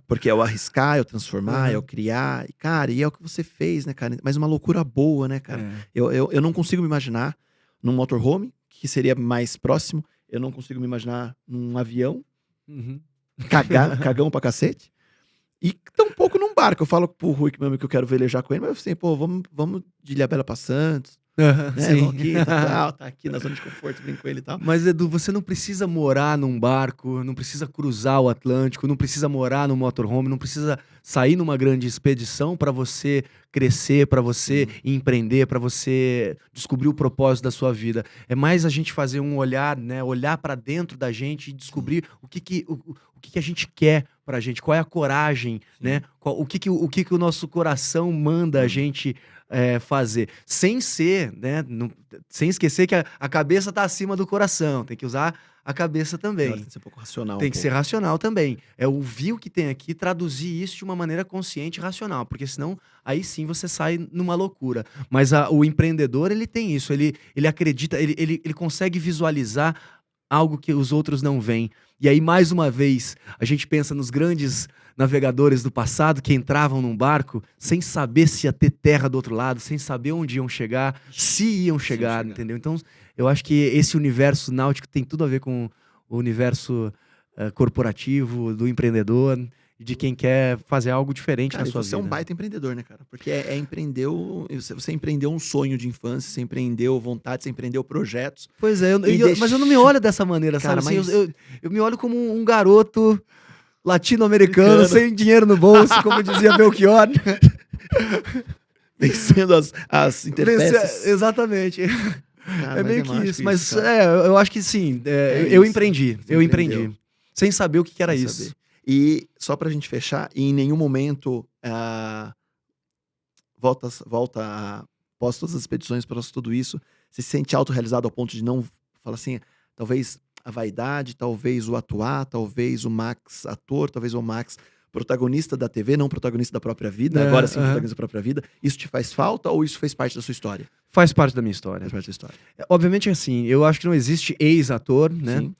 Porque é o arriscar, é o transformar, é o criar. E, cara, e é o que você fez, né, cara? Mas uma loucura boa, né, cara? Eu não consigo me imaginar num motorhome, que seria mais próximo. Eu não consigo me imaginar num avião. Cagão pra cacete. E tampouco num barco. Eu falo pro Rui, que meu amigo, que eu quero velejar com ele, mas eu assim, pô, vamos de Ilhabela pra Santos. Né? Vamos aqui, tá aqui na zona de conforto, brinco com ele e tal. Mas, Edu, você não precisa morar num barco, não precisa cruzar o Atlântico, não precisa morar no motorhome, não precisa sair numa grande expedição para você crescer, para você empreender, para você descobrir o propósito da sua vida. É mais a gente fazer um olhar, né? Olhar para dentro da gente e descobrir o que a gente quer pra gente, qual é a coragem, né? O que que o nosso coração manda a gente fazer, sem ser, né? Sem esquecer que a cabeça tá acima do coração, tem que usar a cabeça também. Tem que ser um pouco racional. Tem que ser racional também. É ouvir o que tem aqui, traduzir isso de uma maneira consciente e racional, porque senão aí sim você sai numa loucura. Mas o empreendedor, ele tem isso, ele acredita, ele consegue visualizar algo que os outros não veem. E aí, mais uma vez, a gente pensa nos grandes navegadores do passado que entravam num barco sem saber se ia ter terra do outro lado, sem saber onde iam chegar, se iam chegar, entendeu? Então, eu acho que esse universo náutico tem tudo a ver com o universo corporativo, do empreendedor, de quem quer fazer algo diferente Cara, na sua você vida. é um baita empreendedor, né, cara? Porque você empreendeu um sonho de infância, você empreendeu vontade, você empreendeu projetos. Pois é, mas eu não me olho dessa maneira, Cara, sabe? Assim, mas- eu me olho como um garoto latino-americano, sem dinheiro no bolso, como dizia Belchior. Vencendo as interfaces. Exatamente. Cara, É mas meio que mágico isso. Mas cara. eu acho que sim. É Eu isso. empreendi. Você Eu empreendeu. empreendi. Sem saber o que era Sem isso. saber. E só pra gente fechar, em nenhum momento após todas as expedições, após tudo isso, você se sente autorrealizado ao ponto de não falar assim, talvez a vaidade, talvez o atuar, talvez o Max ator, talvez o Max protagonista da TV, não protagonista da própria vida, agora sim protagonista da própria vida. Isso te faz falta ou isso fez parte da sua história? Faz parte da minha história. Faz parte da história. Obviamente, assim, eu acho que não existe ex-ator, né? Sim.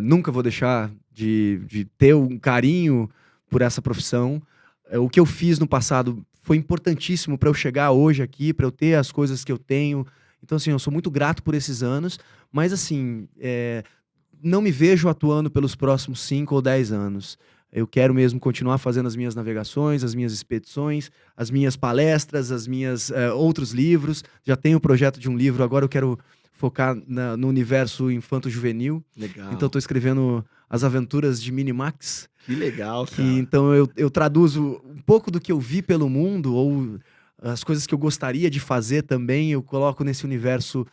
Nunca vou deixar de ter um carinho por essa profissão. O que eu fiz no passado foi importantíssimo para eu chegar hoje aqui, para eu ter as coisas que eu tenho. Então, assim, eu sou muito grato por esses anos, mas, assim, não me vejo atuando pelos próximos 5 ou 10 anos. Eu quero mesmo continuar fazendo as minhas navegações, as minhas expedições, as minhas palestras, as minhas outros livros. Já tenho o projeto de um livro, agora eu quero focar no universo infanto-juvenil. Legal. Então, estou escrevendo As Aventuras de Minimax. Que legal, cara. Então, eu traduzo um pouco do que eu vi pelo mundo, ou as coisas que eu gostaria de fazer também, eu coloco nesse universo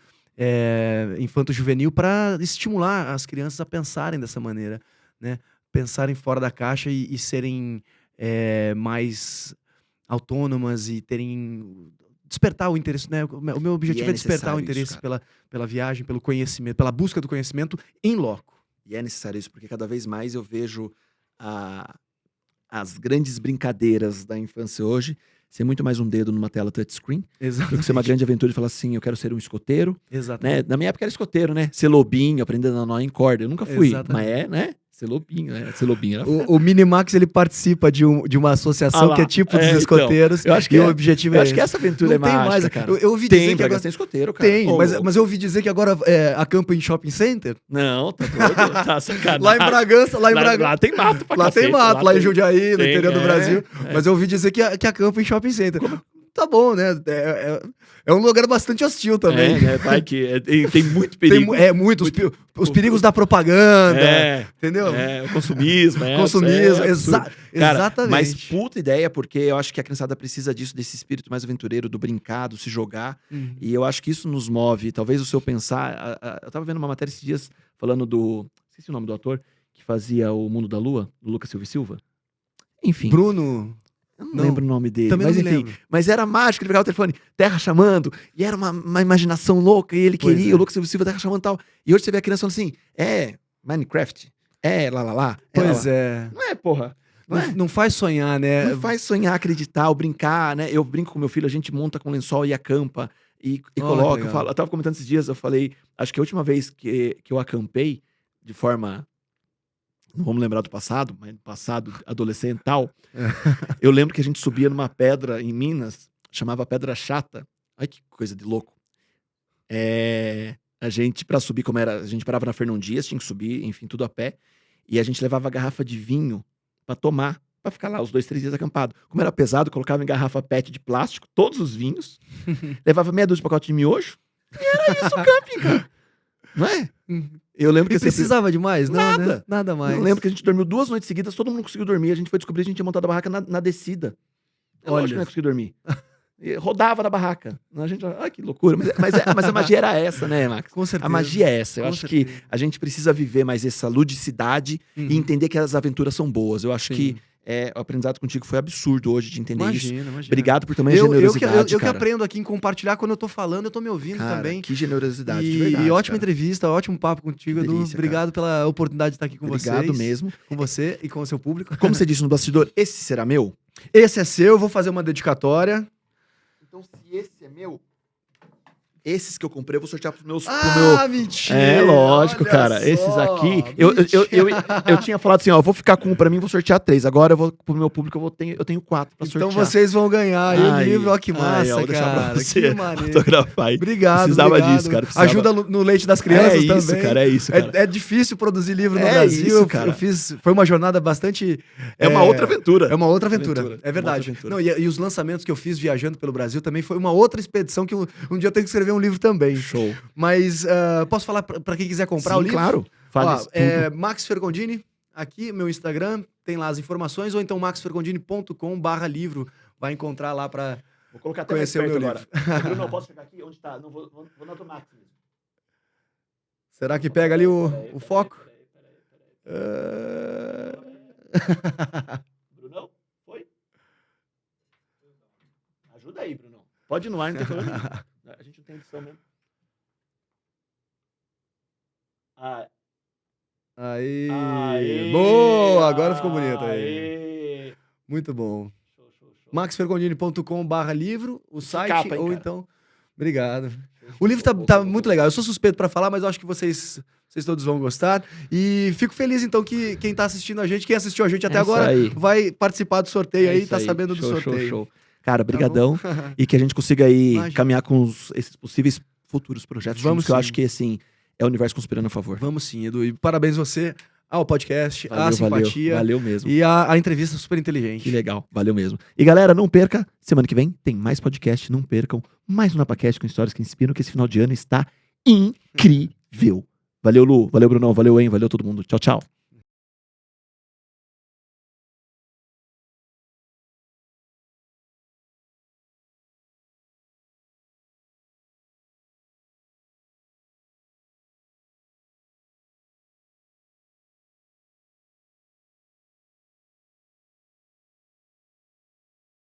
infanto-juvenil para estimular as crianças a pensarem dessa maneira, né? Pensarem fora da caixa e serem mais autônomas e despertar o interesse, né? O meu objetivo é despertar o interesse pela viagem, pelo conhecimento, pela busca do conhecimento em loco. E é necessário isso, porque cada vez mais eu vejo as grandes brincadeiras da infância hoje ser muito mais um dedo numa tela touchscreen do Exatamente. que ser uma grande aventura de falar assim, eu quero ser um escoteiro, Exatamente. né? Na minha época era escoteiro, né? Ser lobinho, aprendendo a nó em corda. Eu nunca fui, Exatamente. mas né? Ser lobinho, né? Ser lobinho era O Minimax, ele participa de uma associação lá. que é tipo dos Então, escoteiros. eu acho que e o objetivo eu é acho que esse. essa aventura Não é tem mágica, mais. cara. Eu ouvi dizer Tem, que pra agora... gastar em escoteiro, cara. Tem, Ô, louco. mas eu ouvi dizer que agora acampa em shopping center. Não, tá doido? Tá sacanagem. Lá em Bragança, Lá tem mato pra Lá tem cacete, mato, lá em tem. Jundiaí, no Tem, interior do Brasil. Mas eu ouvi dizer que acampa em shopping center. Tá bom, né? É um lugar bastante hostil também. Né? Vai que tem muito perigo. Os perigos da propaganda, entendeu? O consumismo. Consumismo, Cara, exatamente. Mas puta ideia, porque eu acho que a criançada precisa disso, desse espírito mais aventureiro, do brincar, do se jogar. Uhum. E eu acho que isso nos move. Talvez o seu pensar... Eu tava vendo uma matéria esses dias falando do... Esqueci o nome do ator, que fazia O Mundo da Lua, do Lucas Silva e Silva. Enfim. Bruno... Eu não lembro o nome dele. Também mas não me enfim, lembro. mas era mágico, ele pegava o telefone, terra chamando, e era uma imaginação louca, e ele Pois queria, é. o Lucas Silva, terra chamando e tal. E hoje você vê a criança falando assim, Minecraft, lá. Pois é. Não é, porra. Não é? Não faz sonhar, né? Não faz sonhar, acreditar, ou brincar, né? Eu brinco com meu filho, a gente monta com lençol e acampa, e coloca. legal. Eu tava comentando esses dias, eu falei, acho que a última vez que eu acampei, de forma... Não vamos lembrar do passado, mas do passado adolescental. Eu lembro que a gente subia numa pedra em Minas, chamava Pedra Chata. Ai, que coisa de louco. A gente, pra subir, como era, a gente parava na Fernão Dias, tinha que subir, enfim, tudo a pé. E a gente levava garrafa de vinho pra tomar, pra ficar lá os 2, 3 dias acampado. Como era pesado, colocava em garrafa PET de plástico, todos os vinhos. Levava meia dúzia de pacote de miojo. E era isso o camping, cara. Não é? Eu lembro que E precisava de mais? Não, Nada. né? Nada mais. Eu lembro que a gente dormiu 2 noites seguidas, todo mundo conseguiu dormir. A gente foi descobrir, a gente tinha montado a barraca na descida. É lógico que não ia conseguir dormir. E rodava na barraca. A gente, que loucura. Mas a magia era essa, né, Max? Com certeza. A magia é essa. Eu Com acho certeza. que a gente precisa viver mais essa ludicidade e entender que as aventuras são boas. Eu acho que o aprendizado contigo foi absurdo hoje de entender isso. Imagina. Obrigado por também a Eu generosidade, que cara. aprendo aqui em compartilhar quando eu tô falando, eu tô me ouvindo Cara, também. que generosidade, de E, verdade. ótima cara. entrevista, ótimo papo contigo, Que Edu. delícia, Obrigado pela oportunidade de estar aqui com Obrigado vocês. mesmo. Com você e com o seu público. Como você disse no bastidor, esse será meu? Esse é seu, eu vou fazer uma dedicatória. Então, se esse é meu, esses que eu comprei eu vou sortear pro meu... Mentira! É, lógico, Olha cara. só, Esses aqui. Eu tinha falado assim, ó, eu vou ficar com um pra mim, vou sortear 3. Agora eu vou pro meu público, eu tenho 4 pra sortear. Então vocês vão ganhar aí o Ai, livro, ó que ai, massa, ó, vou deixar pra cara. você Que maneiro. fotografar aí. Obrigado, Precisava obrigado. disso, cara. Precisava. Ajuda no leite das crianças É isso, também. cara, é isso, cara. É difícil produzir livro no É Brasil. isso, cara. Eu fiz. Foi uma jornada bastante. É uma outra aventura. É uma outra aventura. Aventura. É verdade. Uma outra aventura. Não, e os lançamentos que eu fiz viajando pelo Brasil também foi uma outra expedição que um dia eu tenho que escrever um livro também. Show. Mas posso falar pra quem quiser comprar Sim, o livro? claro. Fale Ó, isso tudo. Max Fergondini, aqui, meu Instagram, tem lá as informações, ou então maxfergondini.com/livro. Vai encontrar lá pra. Vou colocar até mais perto agora. Bruno, posso chegar aqui? Onde tá? Não vou na do Max mesmo. Será que pega ali o foco? Brunão? Foi? Ajuda aí, Brunão. Pode ir no ar, não tem problema nenhum. A gente não tem edição mesmo. Aí. Aê, Boa! Agora ficou bonito aí. Aê. Muito bom. Show. maxfergondini.com/livro, o site, capa, hein, ou cara? então. Obrigado. O livro tá muito legal. Eu sou suspeito pra falar, mas eu acho que vocês todos vão gostar. E fico feliz, então, que quem tá assistindo a gente, quem assistiu a gente até É isso agora, aí. vai participar do sorteio aí, isso tá sabendo do Show, sorteio. Show. Cara, Tá brigadão. bom? E que a gente consiga aí Imagina. caminhar com esses possíveis futuros projetos. Vamos juntos, que eu sim. acho que, assim, é o universo conspirando a favor. Vamos sim, Edu. E parabéns você ao podcast, à Valeu, simpatia Valeu mesmo. e à entrevista super inteligente. Que legal, valeu mesmo. E galera, não perca, semana que vem tem mais podcast, não percam mais um NapaCast com histórias que inspiram, que esse final de ano está incrível. Valeu, Lu, valeu, Brunão, valeu, hein, valeu todo mundo. Tchau, tchau.